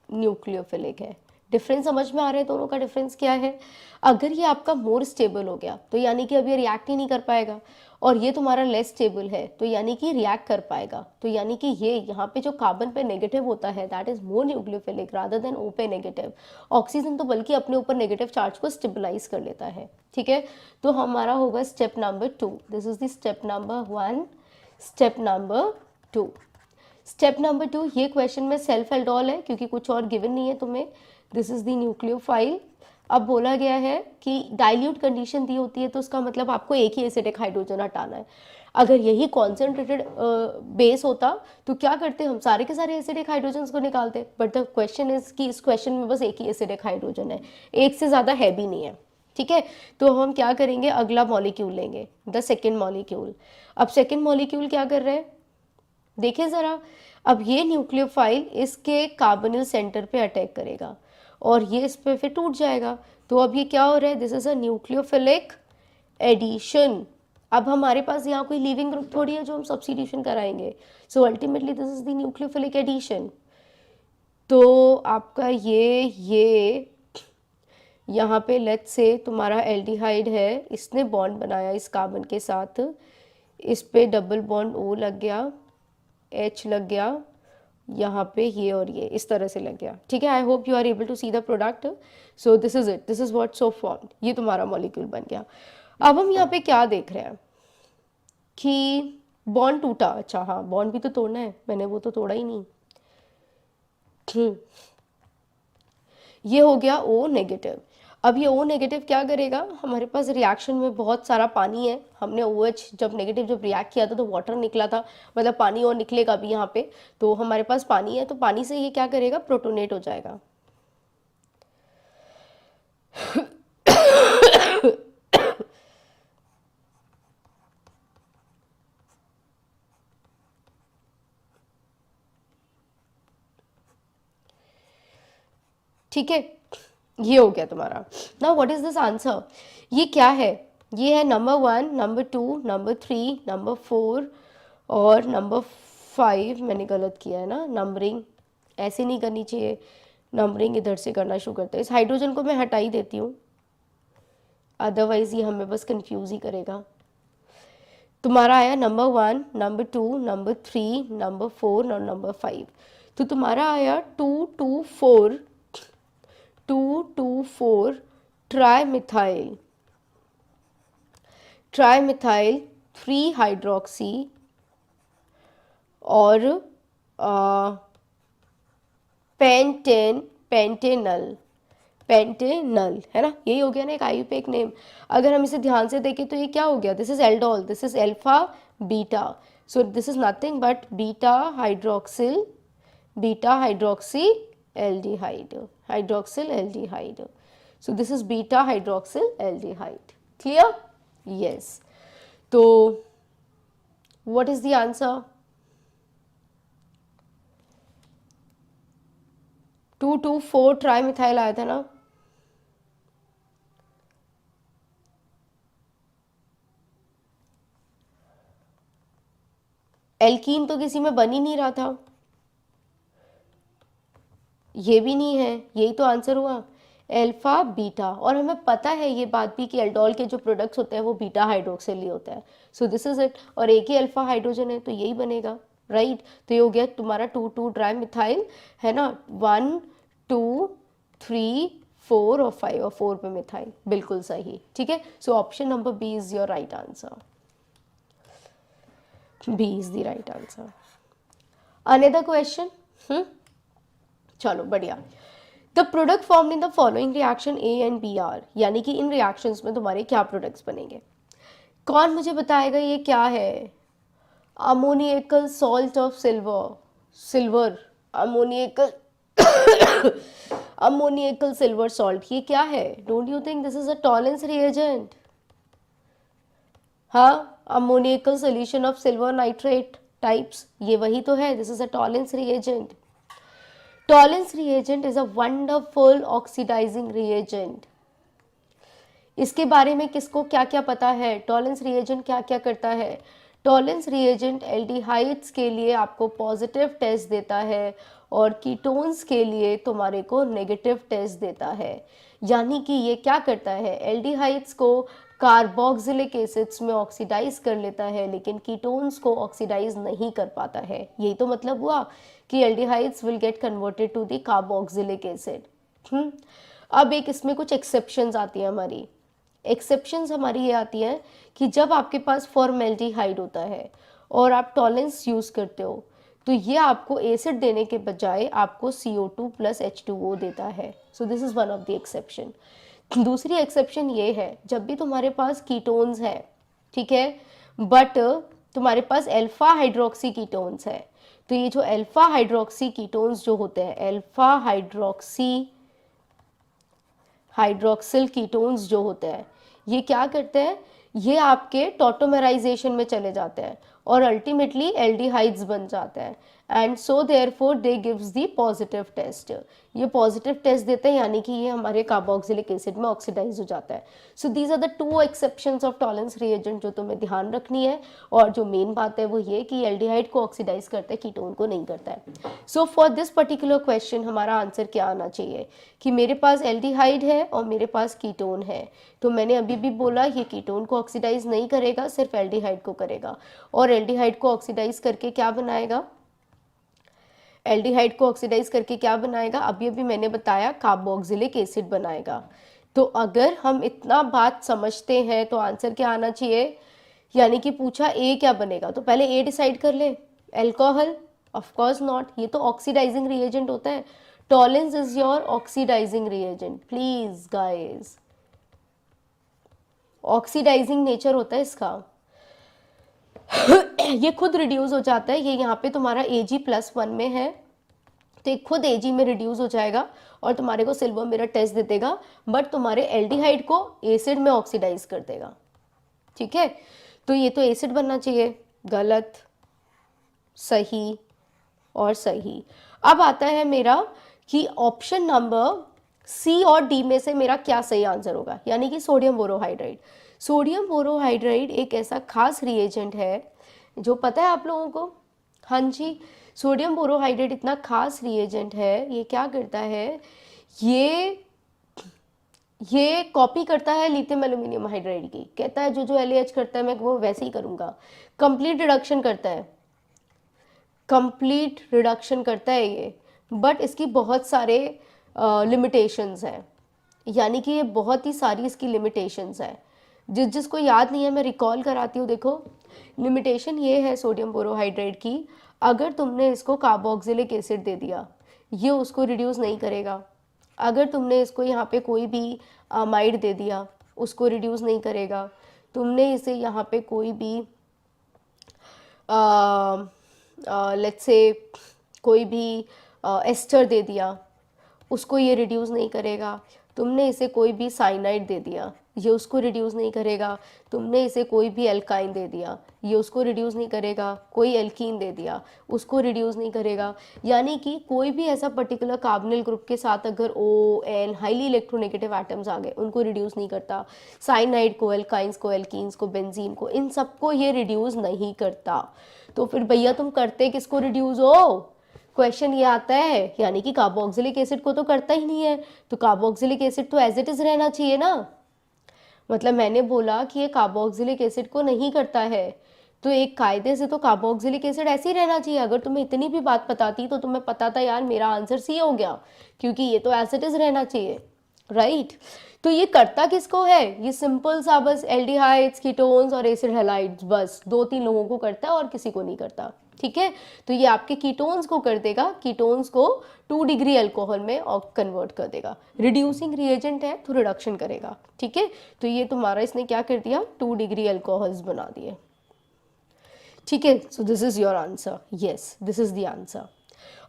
न्यूक्लियोफिलिक है। डिफरेंस समझ में आ रहा है दोनों का? डिफरेंस क्या है? अगर ये आपका मोर स्टेबल हो गया तो यानी कि अब ये रिएक्ट ही नहीं कर पाएगा, और ये तुम्हारा लेस स्टेबल है तो यानी कि रिएक्ट कर पाएगा। तो यानी कि ये यहाँ पे जो कार्बन पे नेगेटिव होता है that is more nucleophilic rather than O पे नेगेटिव। ऑक्सीजन तो बल्कि अपने ऊपर नेगेटिव चार्ज को स्टेबलाइज कर लेता है, ठीक है। तो हमारा होगा step number 2, this is the step number 1, step number 2। Step number 2, ये क्वेश्चन में सेल्फ एल्डोल है क्योंकि कुछ और गिवन नहीं है तुम्हें। This is the nucleophile. अब बोला गया है कि डाइल्यूट कंडीशन दी होती है तो उसका मतलब आपको एक ही एसिडिक हाइड्रोजन हटाना है। अगर यही कॉन्सेंट्रेटेड बेस होता तो क्या करते, हम सारे के सारे एसिडिक हाइड्रोजन को निकालते, बट द क्वेश्चन इज कि इस क्वेश्चन में बस एक ही एसिडिक हाइड्रोजन है, एक से ज़्यादा है भी नहीं है, ठीक है। तो हम क्या करेंगे, अगला मॉलिक्यूल लेंगे, द सेकेंड मॉलिक्यूल। अब सेकेंड मॉलिक्यूल क्या कर रहे हैं, देखिए ज़रा। अब ये न्यूक्लियोफाइल इसके कार्बोनिल सेंटर पे अटैक करेगा और ये इस पे फिर टूट जाएगा। तो अब ये क्या हो रहा है, this is a nucleophilic addition. अब हमारे पास यहाँ कोई लिविंग ग्रुप थोड़ी है जो हम सब्स्टिट्यूशन कराएंगे, so ultimately this is the nucleophilic addition. तो आपका ये यहाँ पे लेट्स से तुम्हारा एल्डिहाइड है, इसने बॉन्ड बनाया इस कार्बन के साथ, इस पे डबल बॉन्ड O लग गया, H लग गया, यहाँ पे ये और ये इस तरह से लग गया, ठीक है। I hope you are able to see the product. So this is it, this is what so formed, ये तुम्हारा मॉलिक्यूल बन गया। अब हम यहाँ पे क्या देख रहे हैं कि बॉन्ड टूटा, अच्छा हाँ बॉन्ड भी तो तोड़ना है, मैंने वो तो तोड़ा ही नहीं। ये हो गया O नेगेटिव। अब ये O नेगेटिव क्या करेगा, हमारे पास रिएक्शन में बहुत सारा पानी है, हमने OH जब नेगेटिव जब रिएक्ट किया था तो वाटर निकला था, मतलब पानी और निकलेगा अभी यहाँ पे, तो हमारे पास पानी है, तो पानी से ये क्या करेगा, प्रोटोनेट हो जाएगा। ठीक है, ये हो गया तुम्हारा। Now what is this answer, ये क्या है, ये है नंबर 1, नंबर 2, नंबर 3, नंबर 4 और नंबर 5। मैंने गलत किया है ना, नंबरिंग ऐसे नहीं करनी चाहिए, नंबरिंग इधर से करना शुरू करते हैं। इस हाइड्रोजन को मैं हटा ही देती हूँ, अदरवाइज ये हमें बस कंफ्यूज ही करेगा। तुम्हारा आया नंबर 1, नंबर 2, नंबर 3, नंबर 4 और नंबर 5। तो तुम्हारा आया 224 ट्राईमिथाइल 3 हाइड्रोक्सी और पेंटेनल है ना, यही हो गया ना एक आईयूपीएक नेम। अगर हम इसे ध्यान से देखें तो ये क्या हो गया, this is aldol, this is alpha beta, so this is nothing but beta hydroxy aldehyde, so this is beta hydroxyl aldehyde, clear? Yes. तो what is the answer? 224 trimethyl आया था ना, एल्कीन तो किसी में बन ही नहीं रहा था, ये भी नहीं है, यही तो आंसर हुआ, अल्फा बीटा। और हमें पता है ये बात भी कि एल्डोल के जो प्रोडक्ट्स होते हैं वो बीटा हाइड्रोक्सिल ही होता है, सो दिस इज इट। और एक ही अल्फा हाइड्रोजन है तो यही बनेगा, राइट। तो ये हो गया तुम्हारा 2 ट्राईमिथाइल, है ना, 1 2 3 4 और 5 और 4 पे मिथाइल, बिल्कुल सही, ठीक है। So option number B is your right answer, B is the right answer. Another question, चलो बढ़िया। The product formed in the following reaction A and B are, यानी कि इन रिएक्शंस में तुम्हारे क्या प्रोडक्ट्स बनेंगे, कौन मुझे बताएगा ये क्या है। Ammoniacal salt of silver, silver, ammoniacal ammoniacal silver salt, ये क्या है? Don't you think this is a Tollens reagent? हाँ, ammoniacal solution of silver nitrate types, ये वही तो है, this is a Tollens reagent. Tollens reagent is a wonderful oxidising reagent. इसके बारे में किसको क्या क्या पता है? टॉलेंस रिएजेंट क्या क्या करता है? टॉलेंस रिएजेंट एल्डिहाइड्स के लिए आपको पॉजिटिव टेस्ट देता है और कीटोन्स के लिए तुम्हारे को नेगेटिव टेस्ट देता है। यानी कि ये क्या करता है? एल्डिहाइड्स को कार्बोक्सिलिक एसिड्स में ऑक्सीडाइज कर लेता है, लेकिन कीटोन्स को ऑक्सीडाइज नहीं कर पाता है। यही तो मतलब हुआ कि aldehydes will get converted to the carboxylic acid. अब एक इसमें कुछ एक्सेप्शंस आती हैं हमारी। एक्सेप्शंस हमारी ये आती हैं कि जब आपके पास फॉर्मेल्डिहाइड होता है और आप टॉलेंस यूज़ करते हो, तो ये आपको एसिड देने के बजाय आपको CO2 प्लस H2O देता है। So this is one of the exception. दूसरी एक्सेप्शन ये है, जब भी तुम्हारे पास कीटोन्स है, ठीक है, बट तुम्हारे पास अल्फा हाइड्रोक्सी कीटोन्स है, तो ये जो अल्फा हाइड्रोक्सी कीटोन्स जो होते हैं, अल्फा हाइड्रोक्सिल कीटोन्स जो होते हैं, ये क्या करते हैं? ये आपके टॉटोमेराइजेशन में चले जाते हैं और अल्टीमेटली एल्डिहाइड्स बन जाते हैं, and so therefore they gives the positive test. ये पॉजिटिव टेस्ट देते हैं, यानी कि ये हमारे कार्बोक्सिलिक एसिड में ऑक्सीडाइज हो जाता है। So these are the two exceptions of Tollens reagent जो तुम्हें ध्यान रखनी है। और जो मेन बात है वो ये कि एल्डिहाइड को ऑक्सीडाइज करता है, कीटोन को नहीं करता है। So for this particular question हमारा आंसर क्या आना चाहिए कि मेरे पास एल्डिहाइड है और मेरे पास कीटोन है, तो मैंने अभी भी बोला ये कीटोन को ऑक्सीडाइज नहीं करेगा, सिर्फ एल्डिहाइड को करेगा। और एल्डिहाइड को ऑक्सीडाइज करके क्या बनाएगा? एल्डिहाइड को ऑक्सीडाइज करके क्या बनाएगा? अभी अभी मैंने बताया, कार्बोक्सिलिक एसिड बनाएगा। तो अगर हम इतना बात समझते हैं तो आंसर क्या आना चाहिए? यानी कि पूछा ए क्या बनेगा, तो पहले ए डिसाइड कर ले। अल्कोहल? ऑफ कोर्स नॉट, ये तो ऑक्सीडाइजिंग रिएजेंट होता है। Tollens is your oxidising reagent, please guys, oxidising nature होता है इसका। ये खुद रिड्यूस हो जाता है, ये यहाँ पे तुम्हारा Ag+1 में है, तो ये खुद Ag में रिड्यूस हो जाएगा और तुम्हारे को सिल्वर मिरर टेस्ट दे देगा, बट तुम्हारे एल्डिहाइड को एसिड में ऑक्सीडाइज कर देगा। ठीक है, तो ये तो एसिड बनना चाहिए। गलत, सही और सही। अब आता है मेरा कि ऑप्शन नंबर सी और डी में से मेरा क्या सही आंसर होगा, यानी कि सोडियम बोरोहाइड्राइड। सोडियम बोरोहाइड्राइड एक ऐसा खास रिएजेंट है जो पता है आप लोगों को। हाँ जी, सोडियम बोरोहाइड्राइड इतना खास रिएजेंट है, ये क्या करता है, ये कॉपी करता है लिथियम एल्यूमिनियम हाइड्राइड की। कहता है जो जो LAH करता है मैं वो वैसे ही करूँगा। कंप्लीट रिडक्शन करता है, कंप्लीट रिडक्शन करता है ये, बट इसकी बहुत सारे लिमिटेशंस हैं, यानी कि ये बहुत ही सारी इसकी लिमिटेशंस है। जिसको याद नहीं है मैं रिकॉल कराती हूँ। देखो, लिमिटेशन ये है सोडियम बोरोहाइड्राइड की, अगर तुमने इसको कार्बोक्सिलिक एसिड दे दिया, ये उसको रिड्यूस नहीं करेगा। अगर तुमने इसको यहाँ पे कोई भी अमाइड दे दिया, उसको रिड्यूस नहीं करेगा। तुमने इसे यहाँ पे कोई भी लेट्स से कोई भी एस्टर दे दिया, उसको ये रिड्यूस नहीं करेगा। तुमने इसे कोई भी साइनाइड दे दिया, ये उसको रिड्यूस नहीं करेगा। तुमने इसे कोई भी एल्काइन दे दिया, ये उसको रिड्यूस नहीं करेगा। कोई एल्कीन दे दिया, उसको रिड्यूस नहीं करेगा। यानी कि कोई भी ऐसा पर्टिकुलर कार्बोनिल ग्रुप के साथ अगर ON हाईली इलेक्ट्रोनेगेटिव एटम्स आ गए, उनको रिड्यूस नहीं करता। साइनाइड को, एल्काइंस को, एल्कीन्स को, बेंजीन को, इन सबको ये रिड्यूस नहीं करता। तो फिर भैया तुम करते किसको रिड्यूस हो? क्वेश्चन ये आता है, यानी कि कार्बोक्सिलिक एसिड को तो करता ही नहीं है, तो कार्बोक्सिलिक एसिड तो एज इट इज रहना चाहिए ना। मतलब मैंने बोला कि ये कार्बोक्सिलिक एसिड को नहीं करता है, तो एक कायदे से तो कार्बोक्सिलिक एसिड ऐसे ही रहना चाहिए। अगर तुम्हें इतनी भी बात पता थी तो तुम्हें पता था यार मेरा आंसर सी हो गया, क्योंकि ये तो एज इट इज रहना चाहिए, राइट। तो ये करता किसको है? ये सिंपल सा बस एल्डिहाइड्स, कीटोन्स और एसिड हैलाइड्स, बस 2-3 लोगों को करता है और किसी को नहीं करता। ठीक है, तो ये आपके कीटोन्स को कर देगा, कीटोन्स को 2 डिग्री अल्कोहल में कन्वर्ट कर देगा। रिड्यूसिंग रिएजेंट है तो रिडक्शन करेगा। ठीक है, तो ये तुम्हारा इसने क्या कर दिया, 2 डिग्री अल्कोहल्स बना दिए। ठीक है, so this is your answer, yes this is the answer,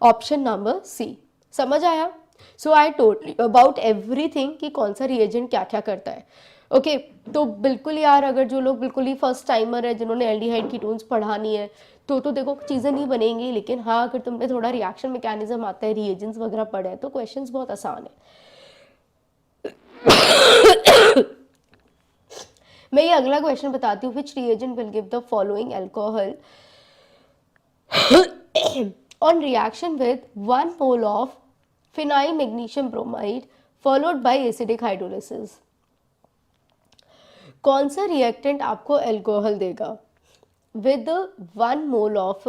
option number C. समझ आया? So I told about everything कि कौन सा रिएजेंट क्या क्या करता है। ओके तो बिल्कुल यार, अगर जो लोग बिल्कुल ही फर्स्ट टाइमर है, जिन्होंने एल्डिहाइड कीटोन्स पढ़ा नहीं है, तो देखो चीज़ें नहीं बनेंगी। लेकिन हाँ, अगर तुमने थोड़ा रिएक्शन मैकेनिज्म आता है, रिएजेंट्स वगैरह पढ़े हैं, तो क्वेश्चंस बहुत आसान है। मैं ये अगला क्वेश्चन बताती हूँ, which reagent will give the following alcohol on reaction with 1 mole of phenyl magnesium bromide followed by acidic hydrolysis। कौन सा रिएक्टेंट आपको अल्कोहल देगा with 1 mole of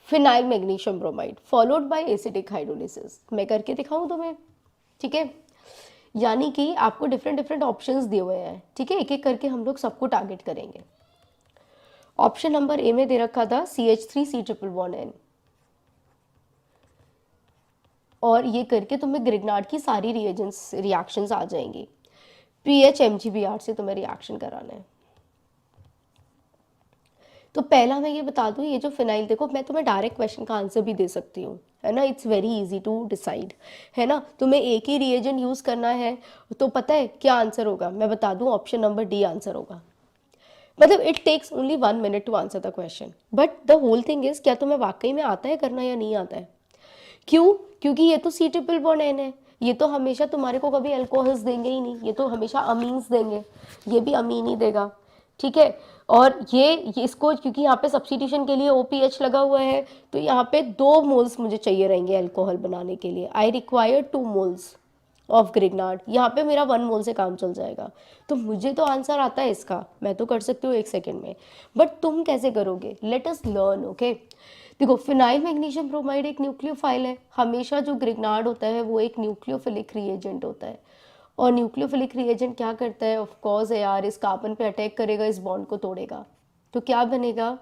phenyl magnesium bromide followed by acidic hydrolysis? मैं करके दिखाऊं तुम्हें, ठीक है? यानी कि आपको डिफरेंट डिफरेंट ऑप्शंस दिए हुए हैं, ठीक है? एक एक करके हम लोग सबको टारगेट करेंगे। ऑप्शन नंबर ए में दे रखा था CH3C++N, और ये करके तुम्हें ग्रिग्नार्ड की सारी रिएजेंट्स रिएक्शंस आ जाएंगी। PH-MgBr से तुम्हें रिएक्शन कराना है। तो पहला मैं ये बता दूं, ये जो फिनाइल, देखो मैं तुम्हें डायरेक्ट क्वेश्चन का आंसर भी दे सकती हूँ, है ना? It's very easy to decide, है ना? तुम्हें एक ही रिएजेंट यूज करना है, तो पता है क्या आंसर होगा? मैं बता दूं, ऑप्शन नंबर डी आंसर होगा। मतलब it takes only 1 minute to answer the question, but the whole thing is, क्या तुम्हें वाकई में आता है करना या नहीं आता है? क्यों? क्योंकि ये तो C++N है, ये तो हमेशा तुम्हारे को कभी अल्कोहल्स देंगे ही नहीं, ये तो हमेशा अमीन्स देंगे, ये भी अमीन ही देगा, ठीक है? और ये इसको, क्योंकि यहाँ पे सब्स्टिट्यूशन के लिए OPH लगा हुआ है, तो यहाँ पे 2 मोल्स मुझे चाहिए रहेंगे अल्कोहल बनाने के लिए। I require 2 moles of Grignard. यहाँ पे मेरा 1 मोल से काम चल जाएगा। तो मुझे तो आंसर आता है इसका, मैं तो कर सकती हूँ 1 सेकेंड में, बट तुम कैसे करोगे? Let us learn, okay? देखो, फिनाइल मैग्नीशियम ब्रोमाइड एक न्यूक्लियोफाइल है। हमेशा जो ग्रिग्नार्ड होता है वो एक न्यूक्लियोफिलिक रिएजेंट होता है, और न्यूक्लियोफिलिक रिएजेंट क्या करता है? ऑफ कोर्स है यार, इस कार्बन पे अटैक करेगा, इस बॉन्ड को तोड़ेगा, तो क्या बनेगा?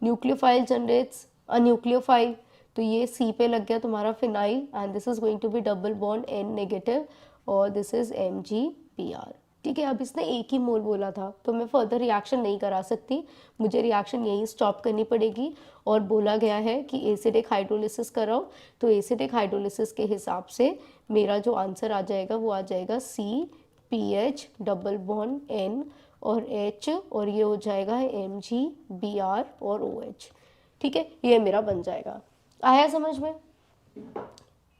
Nucleophile generates a nucleophile. तो ये C पे लग गया तुम्हारा phenyl, and this is going to be double bond N negative, और दिस इज MgBr, ठीक है? अब इसने एक ही मोल बोला था, तो मैं फर्दर रिएक्शन नहीं करा सकती, मुझे रिएक्शन यहीं स्टॉप करनी पड़ेगी। और बोला गया है कि एसिडिक हाइड्रोलिसिस कराओ, तो एसिडिक हाइड्रोलिसिस के हिसाब से मेरा जो आंसर आ जाएगा वो आ जाएगा CPH डबल बॉन्ड N और H, और ये हो जाएगा MgBr और OH, ठीक है? ये मेरा बन जाएगा। आया समझ में?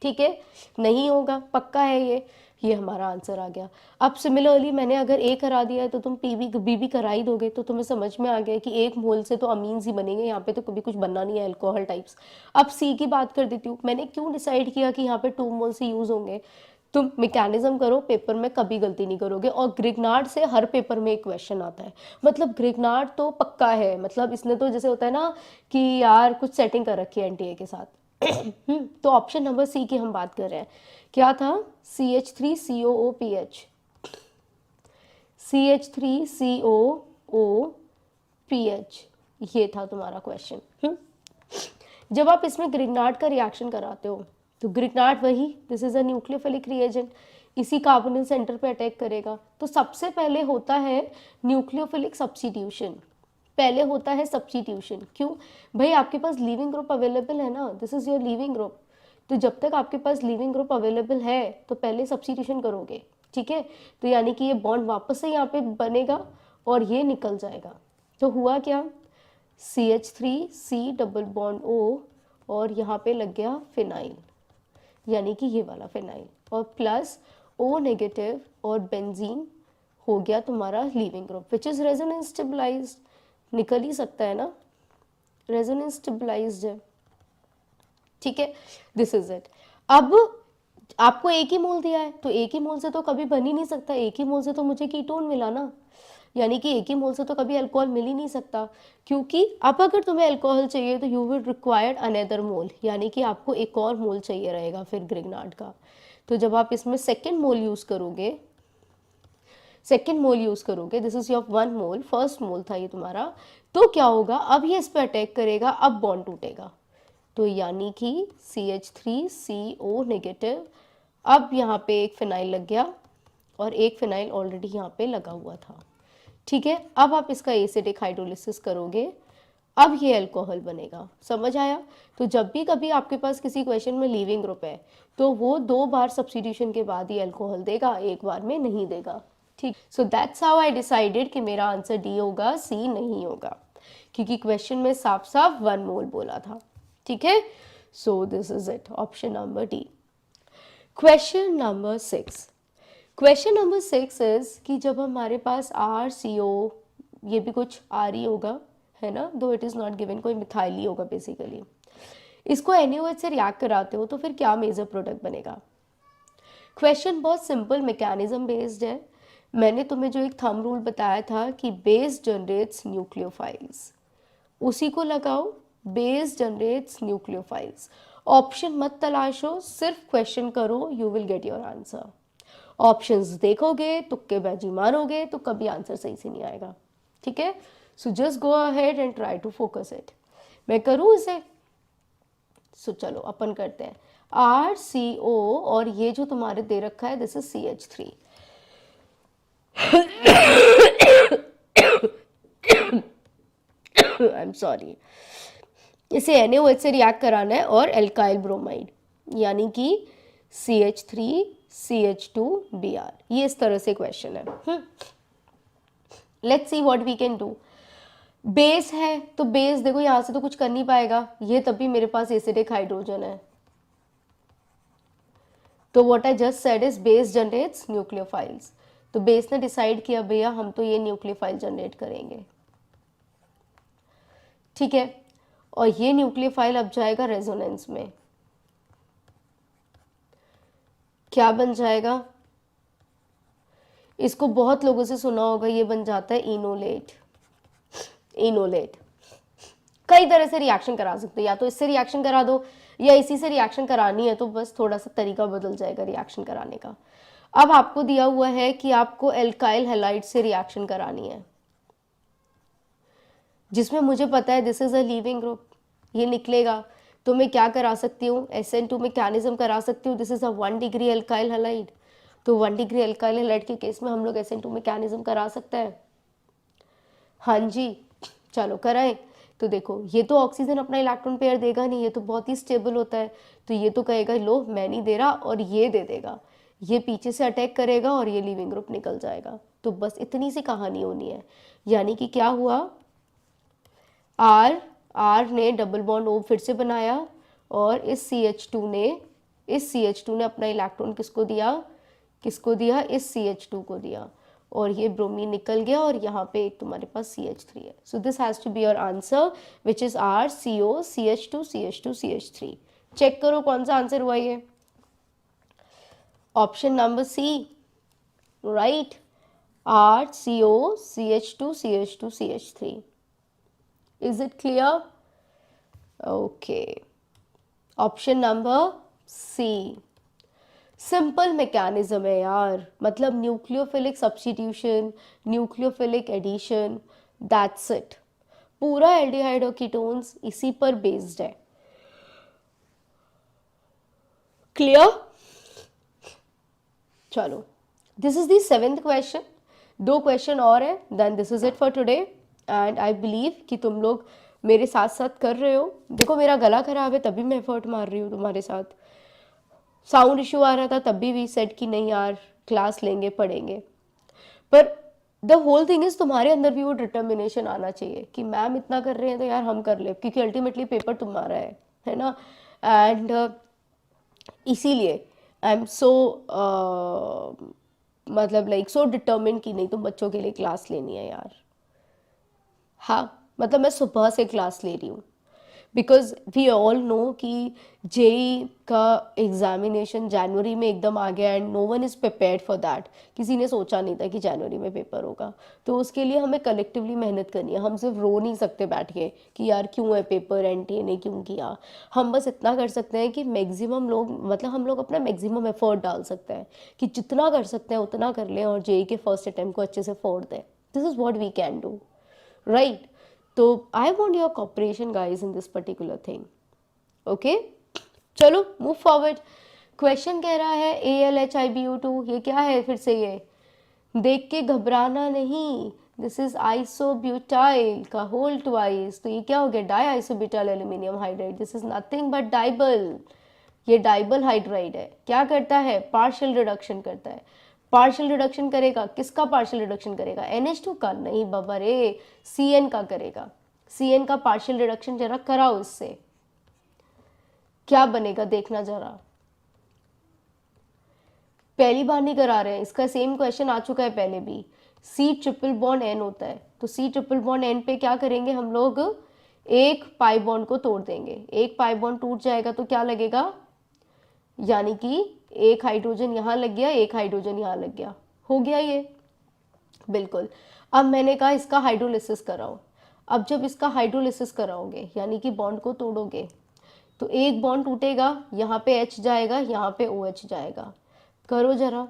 ठीक है, नहीं होगा, पक्का है ये हमारा आंसर आ गया। अब सिमिलरली मैंने अगर A करा दिया है, तो तुम B भी करा ही दोगे, तो तुम्हें समझ में आ गया कि 1 मोल से तो अमीन्स ही बनेंगे, यहाँ पे तो कभी कुछ बनना नहीं है अल्कोहल टाइप्स। अब C की बात कर देती हूँ। मैंने क्यों डिसाइड किया कि यहाँ पे 2 मोल से यूज होंगे? तुम मैकेनिज्म करो, पेपर में कभी गलती नहीं करोगे। और ग्रिग्नार्ड से हर पेपर में एक क्वेश्चन आता है, मतलब ग्रिग्नार्ड तो पक्का है, मतलब इसने तो जैसे होता है ना कि यार कुछ सेटिंग कर रखी है NTA के साथ। तो ऑप्शन नंबर C की हम बात कर रहे हैं, क्या था? CH3COOPH, CH3COOPH, ये था तुम्हारा क्वेश्चन। जब आप इसमें ग्रिग्नार्ड का रिएक्शन कराते हो, तो ग्रिग्नार्ड वही, this is a nucleophilic reagent, इसी कार्बोनिल सेंटर पे अटैक करेगा। तो सबसे पहले होता है न्यूक्लियोफिलिक सब्स्टिट्यूशन, पहले होता है सब्स्टिट्यूशन। क्यों भाई? आपके पास लीविंग ग्रुप अवेलेबल है ना, this is your leaving group, तो जब तक आपके पास लीविंग ग्रुप अवेलेबल है तो पहले सब्स्टिट्यूशन करोगे, ठीक है? तो यानी कि ये बॉन्ड वापस से यहाँ पे बनेगा और ये निकल जाएगा। तो हुआ क्या? CH3C डबल बॉन्ड O, और यहाँ पे लग गया फिनाइल, यानी कि ये वाला फिनाइल, और प्लस O नेगेटिव और बेंजीन हो गया तुम्हारा leaving group, which is resonance stabilised. निकल ही सकता है ना, रेजोनेंस स्टेबलाइज्ड है, ठीक है? This is it. अब आपको एक ही मोल दिया है, तो एक ही मोल से तो कभी बन ही नहीं सकता, एक ही मोल से तो मुझे कीटोन मिला ना, यानी कि एक ही मोल से तो कभी अल्कोहल मिल ही नहीं सकता। क्योंकि अब अगर तुम्हें अल्कोहल चाहिए तो यू विल रिक्वायर्ड अनदर मोल, यानी कि आपको एक और मोल चाहिए रहेगा फिर ग्रिग्नार्ड का। तो जब आप इसमें सेकेंड मोल यूज करोगे, this is your 1 mole, first mole था ये तुम्हारा, तो क्या होगा? अब ये इस पर अटैक करेगा, अब बॉन्ड टूटेगा, तो यानी कि CH3CO नेगेटिव। अब यहाँ पे एक फिनाइल लग गया, और एक फिनाइल ऑलरेडी यहाँ पे लगा हुआ था, ठीक है, अब आप इसका एसिडिक हाइड्रोलिसिस करोगे, अब ये अल्कोहल बनेगा। समझ आया? तो जब भी कभी आपके पास किसी क्वेश्चन में लीविंग ग्रुप है तो वो 2 बार सब्स्टिट्यूशन के बाद ही अल्कोहल देगा, एक बार में नहीं देगा। ठीक, so that's how I decided कि मेरा आंसर डी होगा, सी नहीं होगा, क्योंकि क्वेश्चन में साफ साफ 1 मोल बोला था। ठीक है, so this is it, option number D. Question number 6। Question number 6 is कि जब हमारे पास RCO, ये भी कुछ R ही होगा, है ना, दो इट इज़ नॉट गिवन, कोई मिथाइल ही होगा बेसिकली, इसको NaOH से रिएक्ट कराते हो तो फिर क्या मेजर प्रोडक्ट बनेगा। क्वेश्चन बहुत सिंपल मैकेनिज्म बेस्ड है। मैंने तुम्हें जो एक थंब रूल बताया था कि बेस जनरेट्स न्यूक्लियोफाइल्स, उसी को लगाओ, बेस जनरेट्स न्यूक्लियोफाइल्स। ऑप्शन मत तलाशो, सिर्फ क्वेश्चन करो, you will get your answer. Options देखोगे, तुक्केबाजी मारोगे तो कभी आंसर सही से नहीं आएगा। ठीक है, so just go ahead and try to focus it. मैं करूँ इसे? सो चलो अपन करते हैं। RCO और ये जो तुम्हारे दे रखा है this is CH3। I am sorry, इसे NaOH से रिएक्ट कराना है और एल्काइल ब्रोमाइड यानी कि CH3CH2Br, ये इस तरह से क्वेश्चन है। Let's see what we can do. Base है तो बेस देखो यहाँ से तो कुछ कर नहीं पाएगा, ये तब भी मेरे पास एसिडिक हाइड्रोजन है, तो what I just said is base generates nucleophiles. तो बेस ने डिसाइड किया भैया हम तो ये न्यूक्लियोफाइल जनरेट करेंगे। ठीक है, और ये न्यूक्लियोफाइल अब जाएगा रेजोनेंस में, क्या बन जाएगा? इसको बहुत लोगों से सुना होगा, ये बन जाता है इनोलेट। इनोलेट कई तरह से रिएक्शन करा सकते हो, या तो इससे रिएक्शन करा दो या इसी से रिएक्शन करानी है तो बस थोड़ा सा तरीका बदल जाएगा रिएक्शन कराने का। अब आपको दिया हुआ है कि आपको एल्काइल हैलाइड से रिएक्शन करानी है, जिसमें मुझे पता है this is a leaving group, ये निकलेगा। तो मैं क्या करा सकती हूँ, SN2 मैकेनिज्म करा सकती हूँ, this is a 1 degree alkyl halide. तो 1 डिग्री एल्काइल हैलाइड के केस में हम लोग SN2 मैकेनिज्म करा सकते हैं। हाँ जी, चलो कराएं। तो देखो ये तो ऑक्सीजन अपना इलेक्ट्रॉन पेयर देगा नहीं, ये तो बहुत ही स्टेबल होता है, तो ये तो कहेगा लो मैं नहीं दे रहा, और ये दे देगा, ये पीछे से अटैक करेगा और ये लीविंग ग्रुप निकल जाएगा। तो बस इतनी सी कहानी होनी है, यानी कि क्या हुआ, R ने डबल बॉन्ड O फिर से बनाया और इस CH2 ने अपना इलेक्ट्रॉन किसको दिया, इस CH2 को दिया, और ये ब्रोमीन निकल गया और यहाँ पे एक तुम्हारे पास CH3 है। So this has to be your answer which is RCO CH2 CH2 CH3। Check करो कौन सा आंसर हुआ ये, option number C, right, RCO CH2 CH2 CH3। Is it clear? Okay, option number C। Simple mechanism है यार, मतलब nucleophilic substitution, nucleophilic addition, that's it. पूरा aldehyde और कीटोन्स इसी पर बेस्ड है। क्लियर? चलो, this is the 7th question, 2 question और है, then this is it for today. And I believe कि तुम लोग मेरे साथ साथ कर रहे हो। देखो मेरा गला खराब है तभी मैं एफर्ट मार रही हूँ तुम्हारे साथ, साउंड इशू आ रहा था तब भी सेट कि नहीं यार क्लास लेंगे पढ़ेंगे, पर द होल थिंग इज तुम्हारे अंदर भी वो डिटर्मिनेशन आना चाहिए कि मैम इतना कर रहे हैं तो यार हम कर ले, क्योंकि अल्टीमेटली पेपर तुम्हारा है ना। एंड इसीलिए आई एम सो मतलब लाइक सो डिटर्मिन कि नहीं तुम बच्चों के लिए क्लास लेनी है यार। हाँ, मतलब मैं सुबह से क्लास ले रही हूँ, बिकॉज वी ऑल नो कि जेई का एग्जामिनेशन जनवरी में एकदम आ गया and no one is prepared for that. किसी ने सोचा नहीं था कि जनवरी में पेपर होगा, तो उसके लिए हमें कलेक्टिवली मेहनत करनी है। हम सिर्फ रो नहीं सकते बैठ के कि यार क्यों है पेपर, एनटीए ने क्यों किया। हम बस इतना कर सकते हैं कि मैक्सिमम लोग, मतलब हम लोग अपना मैक्सिमम एफर्ट डाल सकते हैं कि जितना कर सकते हैं उतना कर लें और जेई के फर्स्ट अटैम्प्ट को अच्छे से फोड़ दें। This is what we can do, right? तो I want your cooperation guys in this particular thing. Okay, चलो मूव फॉरवर्ड। क्वेश्चन कह रहा है AlHIBO2, ये क्या है फिर से? ये देख के घबराना नहीं, दिस इज आइसोब्यूटाइल का होल ट्वाइस, तो ये क्या हो गया, di isobutyl aluminium hydride. This is nothing but DIBAL, ये डाइबल हाइड्राइड है। क्या करता है, पार्शियल रिडक्शन करता है। पार्शियल रिडक्शन करेगा, किसका पार्शियल रिडक्शन करेगा, NH2 का, नहीं बाबा रे, CN का करेगा। CN का पार्शियल रिडक्शन जरा कराओ इससे, क्या बनेगा देखना जरा। पहली बार नहीं करा रहे हैं, इसका सेम क्वेश्चन आ चुका है पहले भी। C ट्रिपल बॉन्ड N होता है, तो C ट्रिपल बॉन्ड N पे क्या करेंगे हम लोग, एक पाई बॉन्ड को तोड़ देंगे। एक पाई बॉन्ड टूट जाएगा तो क्या लगेगा, यानी कि एक हाइड्रोजन यहाँ लग गया, एक हाइड्रोजन यहाँ लग गया, हो गया ये, बिल्कुल। अब मैंने कहा इसका हाइड्रोलिसिस कराओ। अब जब इसका हाइड्रोलिसिस कराओगे यानी कि बॉन्ड को तोड़ोगे, तो एक बॉन्ड टूटेगा, यहाँ पे H जाएगा, यहाँ पे OH जाएगा। करो जरा,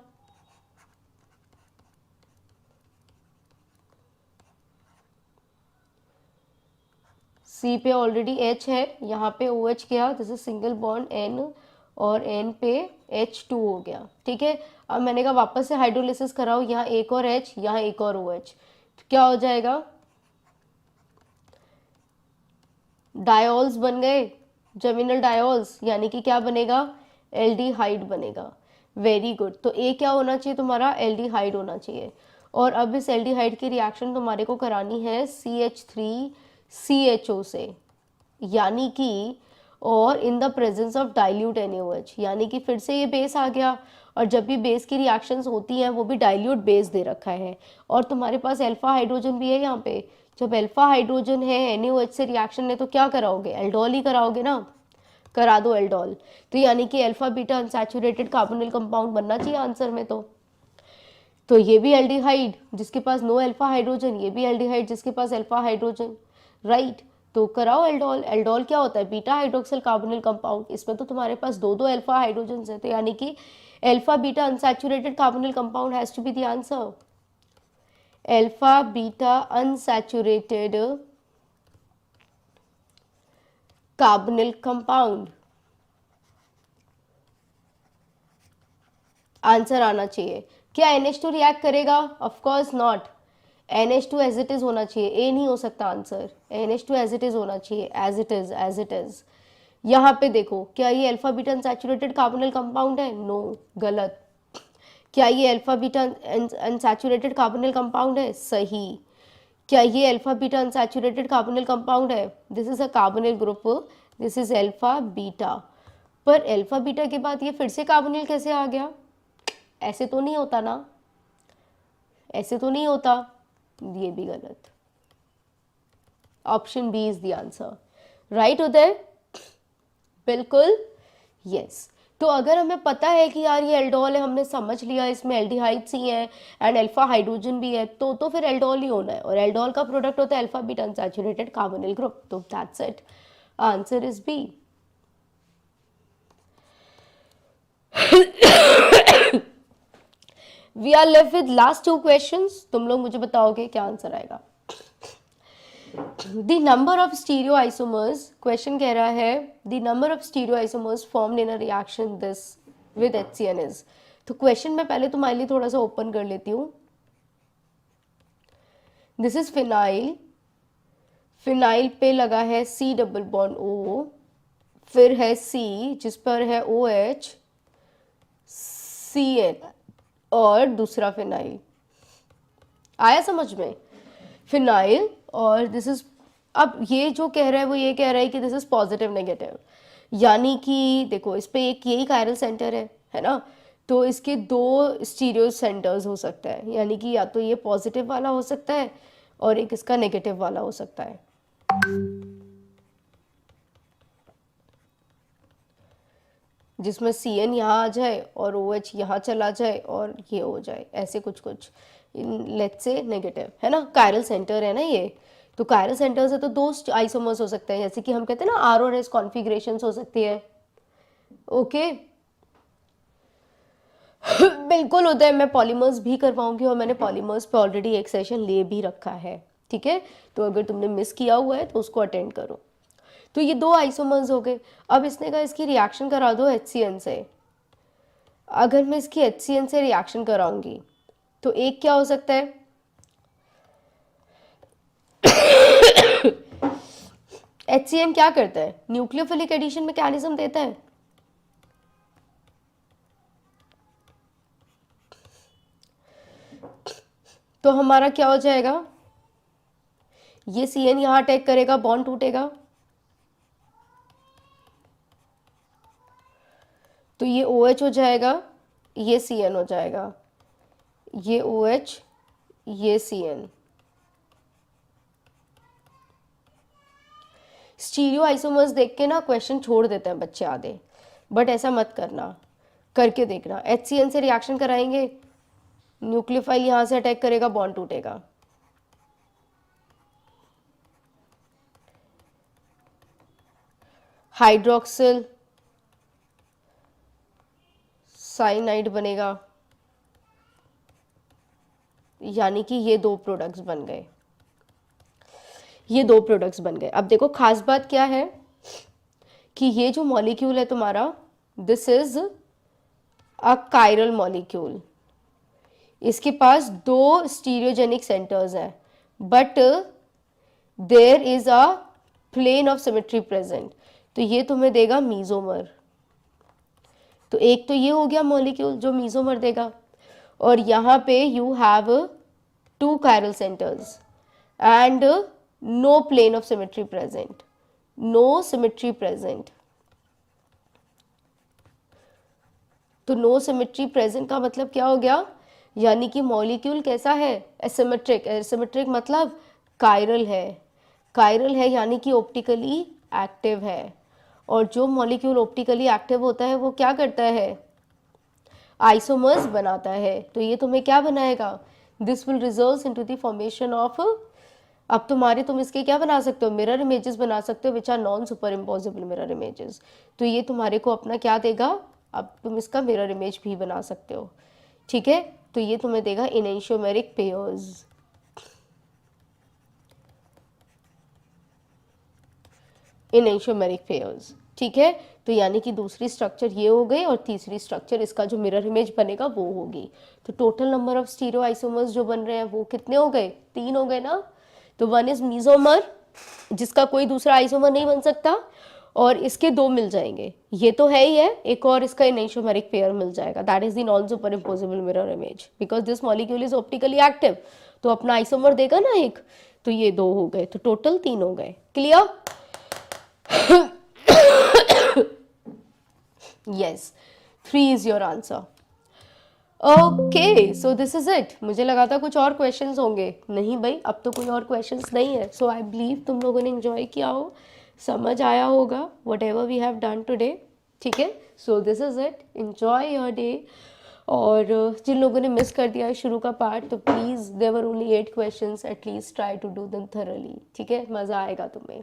C पे ऑलरेडी H है, यहाँ पे OH गया, this is single bond N, और N पे H2 हो गया, ठीक है। अब मैंने कहा वापस से हाइड्रोलिसिस कराओ, यहाँ एक और H, यहाँ एक और OH, तो क्या हो जाएगा, डायोल्स बन गए, जर्मिनल डायोल्स, यानी कि क्या बनेगा, एल्डिहाइड बनेगा। वेरी गुड, तो ए क्या होना चाहिए तुम्हारा, एल्डिहाइड होना चाहिए। और अब इस एल्डिहाइड की रिएक्शन तुम्हारे को करानी है CH3CHO से, यानी कि, और in the presence of dilute NaOH, यानी कि फिर से ये बेस आ गया। और जब भी बेस की रिएक्शंस होती हैं वो भी डाइल्यूट बेस दे रखा है, और तुम्हारे पास अल्फा हाइड्रोजन भी है यहाँ पे। जब अल्फा हाइड्रोजन है, NaOH से रिएक्शन है, तो क्या कराओगे, एल्डोल ही कराओगे ना, करा दो एल्डोल। तो यानी कि alpha beta unsaturated carbonyl compound बनना चाहिए आंसर में। तो ये भी एल्डिहाइड जिसके पास नो अल्फा हाइड्रोजन, ये भी एल्डिहाइड जिसके पास अल्फा हाइड्रोजन, राइट। तो कराओ एल्डोल। एल्डोल क्या होता है, बीटा हाइड्रोक्सिल कार्बोनिल कंपाउंड। इसमें तो तुम्हारे पास दो दो अल्फा हाइड्रोजन है, तो यानी कि alpha beta unsaturated carbonyl compound has to be the answer. Alpha beta unsaturated carbonyl compound answer आना चाहिए। क्या NH2 रिएक्ट करेगा, of course not, NH2 as it is होना चाहिए, ए नहीं हो सकता answer, NH2 as it is होना चाहिए, as it is, as it is. यहाँ पे देखो, क्या ये alpha beta unsaturated carbonyl compound है, नो, गलत। क्या ये alpha beta unsaturated carbonyl compound है, सही। क्या ये alpha beta unsaturated carbonyl compound है, this is a carbonyl group, this is alpha beta. पर अल्फा बीटा के बाद ये फिर से कार्बोनिल कैसे आ गया, ऐसे तो नहीं होता ना, ऐसे तो नहीं होता, ये भी गलत। Option B is the answer, right Uday, बिल्कुल, यस। तो अगर हमें पता है कि यार ये एल्डोल है, हमने समझ लिया इसमें एल्डिहाइड्स ही हैं एंड अल्फा हाइड्रोजन भी है, तो फिर एल्डोल ही होना है, और एल्डोल का प्रोडक्ट होता है alpha beta unsaturated carbonyl group, तो that's it, answer is B. We are left with last two questions, तुम लोग मुझे बताओगे क्या आंसर आएगा। The number of stereo isomers, question कह रहा है the number of stereo isomers formed in a reaction this with HCN is. तो क्वेश्चन मैं पहले तुम्हारे लिए थोड़ा सा ओपन कर लेती हूँ। दिस इज फिनाइल, फिनाइल पे लगा है C डबल बॉन्ड O, फिर है C जिस पर है OH CN, और दूसरा फिनाइल, आया समझ में, फिनाइल, और दिस इज, अब ये जो कह रहा है वो ये कह रहा है कि दिस इज पॉजिटिव नेगेटिव, यानी कि देखो इस पे एक यही कायरल सेंटर है ना, तो इसके दो स्टीरियो सेंटर्स हो सकता है, यानी कि या तो ये पॉजिटिव वाला हो सकता है और एक इसका नेगेटिव वाला हो सकता है। जिसमें CN यहाँ आ जाए और OH यहाँ चला जाए और ये हो जाए, ऐसे कुछ कुछ, लेट्स से नेगेटिव है ना, कायरल सेंटर है ना ये, तो कायरल सेंटर से तो दो आइसोमर्स हो सकते हैं, जैसे कि हम कहते हैं ना R और S कॉन्फ़िगरेशन हो सकती है, ओके। बिल्कुल होता है, मैं पॉलीमर्स भी करवाऊंगी और मैंने पॉलीमर्स पे ऑलरेडी एक सेशन ले भी रखा है, ठीक है, तो अगर तुमने मिस किया हुआ है तो उसको अटेंड करो। तो ये दो आइसोमर्स हो गए। अब इसने कहा इसकी रिएक्शन करा दो HCN से। अगर मैं इसकी HCN से रिएक्शन कराऊंगी तो एक क्या हो सकता है, HCN क्या करता है? न्यूक्लियोफिलिक एडिशन मैकेनिज्म देता है। तो हमारा क्या हो जाएगा, ये CN यहाँ अटैक करेगा, बॉन्ड टूटेगा, तो ये OH हो जाएगा, ये CN हो जाएगा, ये OH, ये CN। स्टीरियो आइसोमर्स देख के ना क्वेश्चन छोड़ देते हैं बच्चे आधे, बट ऐसा मत करना, करके देखना। HCN से रिएक्शन कराएंगे, न्यूक्लियोफाइल यहाँ से अटैक करेगा, बॉन्ड टूटेगा। हाइड्रोक्सिल साइनाइड बनेगा, यानी कि ये दो प्रोडक्ट्स बन गए, ये दो प्रोडक्ट्स बन गए। अब देखो खास बात क्या है कि ये जो मॉलिक्यूल है तुम्हारा, this is a chiral molecule, इसके पास दो स्टीरियोजेनिक सेंटर्स हैं, but there is a plane of symmetry present, तो ये तुम्हें देगा मीजोमर। तो एक तो ये हो गया मॉलिक्यूल जो मीजोमर देगा, और यहाँ पे you have 2 chiral centres and no plane of symmetry present, no symmetry present. तो नो सिमेट्री प्रेजेंट का मतलब क्या हो गया, यानी कि मॉलिक्यूल कैसा है, एसिमेट्रिक। एसिमेट्रिक मतलब कायरल है, कायरल है यानी कि ऑप्टिकली एक्टिव है, और जो मॉलिक्यूल ऑप्टिकली एक्टिव होता है वो क्या करता है, आइसोमर्स बनाता है। तो ये तुम्हें क्या बनाएगा, this will result into the formation of, अब तुम इसके क्या बना सकते हो, मिरर इमेजेस बना सकते हो, which are non superimposable mirror images. तो ये तुम्हारे को अपना क्या देगा, अब तुम इसका मिरर इमेज भी बना सकते हो, ठीक है। तो ये तुम्हें देगा इनेंशियोमेरिक पेयर्स, इनेंशियोमेरिक पेयर्स, ठीक है। तो यानी कि दूसरी स्ट्रक्चर ये हो गई, और तीसरी स्ट्रक्चर इसका जो मिरर इमेज बनेगा वो होगी। तो total number of stereo isomers जो बन रहे हैं वो कितने हो गए, 3 हो गए ना। तो 1 इज मीजोमर, जिसका कोई दूसरा आइसोमर नहीं बन सकता, और इसके 2 मिल जाएंगे, ये तो है ही है, एक और इसका इनेंशियोमेरिक पेयर मिल जाएगा, that is the non superimposable mirror image, because this molecule is optically active, तो अपना आइसोमर देगा ना एक, तो ये 2 हो गए, तो टोटल 3 हो गए। Clear? yes, 3 is your answer. Okay, so this is it. मुझे लगा था कुछ और क्वेश्चंस होंगे, नहीं भाई अब तो कोई और क्वेश्चंस नहीं है। सो आई बिलीव तुम लोगों ने एंजॉय किया हो, समझ आया होगा whatever we have done today, ठीक है। So this is it, enjoy your day. और जिन लोगों ने मिस कर दिया है शुरू का पार्ट, तो please there were only 8 questions, at least try to do them thoroughly, ठीक है। मज़ा आएगा तुम्हें,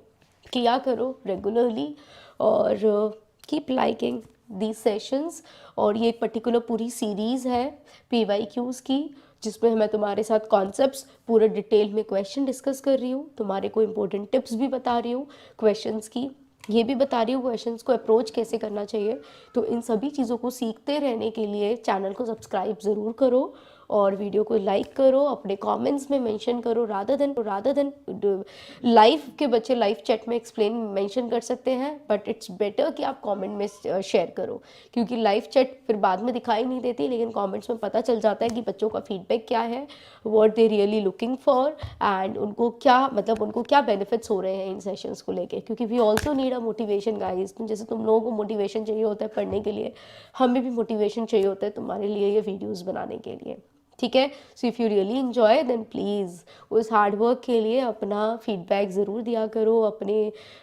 किया करो रेगुलरली, और कीप लाइकिंग दीज सेशंस। और ये एक पर्टिकुलर पूरी सीरीज़ है PYQs की, जिसमें मैं तुम्हारे साथ कॉन्सेप्ट्स पूरे डिटेल में क्वेश्चन डिस्कस कर रही हूँ, तुम्हारे को इम्पोर्टेंट टिप्स भी बता रही हूँ क्वेश्चंस की, ये भी बता रही हूँ क्वेश्चंस को अप्रोच कैसे करना चाहिए। तो इन सभी चीज़ों को सीखते रहने के लिए चैनल को सब्सक्राइब ज़रूर करो, और वीडियो को लाइक करो, अपने कमेंट्स में मेंशन करो, रादर देन लाइव के बच्चे लाइव चैट में एक्सप्लेन मेंशन कर सकते हैं, बट इट्स बेटर कि आप कमेंट में शेयर करो, क्योंकि लाइव चैट फिर बाद में दिखाई नहीं देती, लेकिन कमेंट्स में पता चल जाता है कि बच्चों का फीडबैक क्या है, what they really looking for, and उनको क्या मतलब उनको क्या बेनिफिट्स हो रहे हैं इन सेशंस को लेके, क्योंकि we also need a motivation guys. जैसे तुम लोगों को मोटिवेशन चाहिए होता है पढ़ने के लिए, हमें भी मोटिवेशन चाहिए होता है तुम्हारे लिए ये वीडियोज़ बनाने के लिए, ठीक है। So if you really enjoy then please उस हार्डवर्क के लिए अपना फीडबैक ज़रूर दिया करो,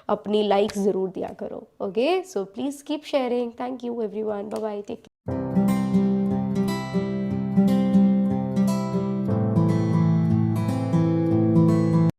अपनी लाइक्स ज़रूर दिया करो, okay. So please keep sharing. Thank you everyone, bye bye, take care.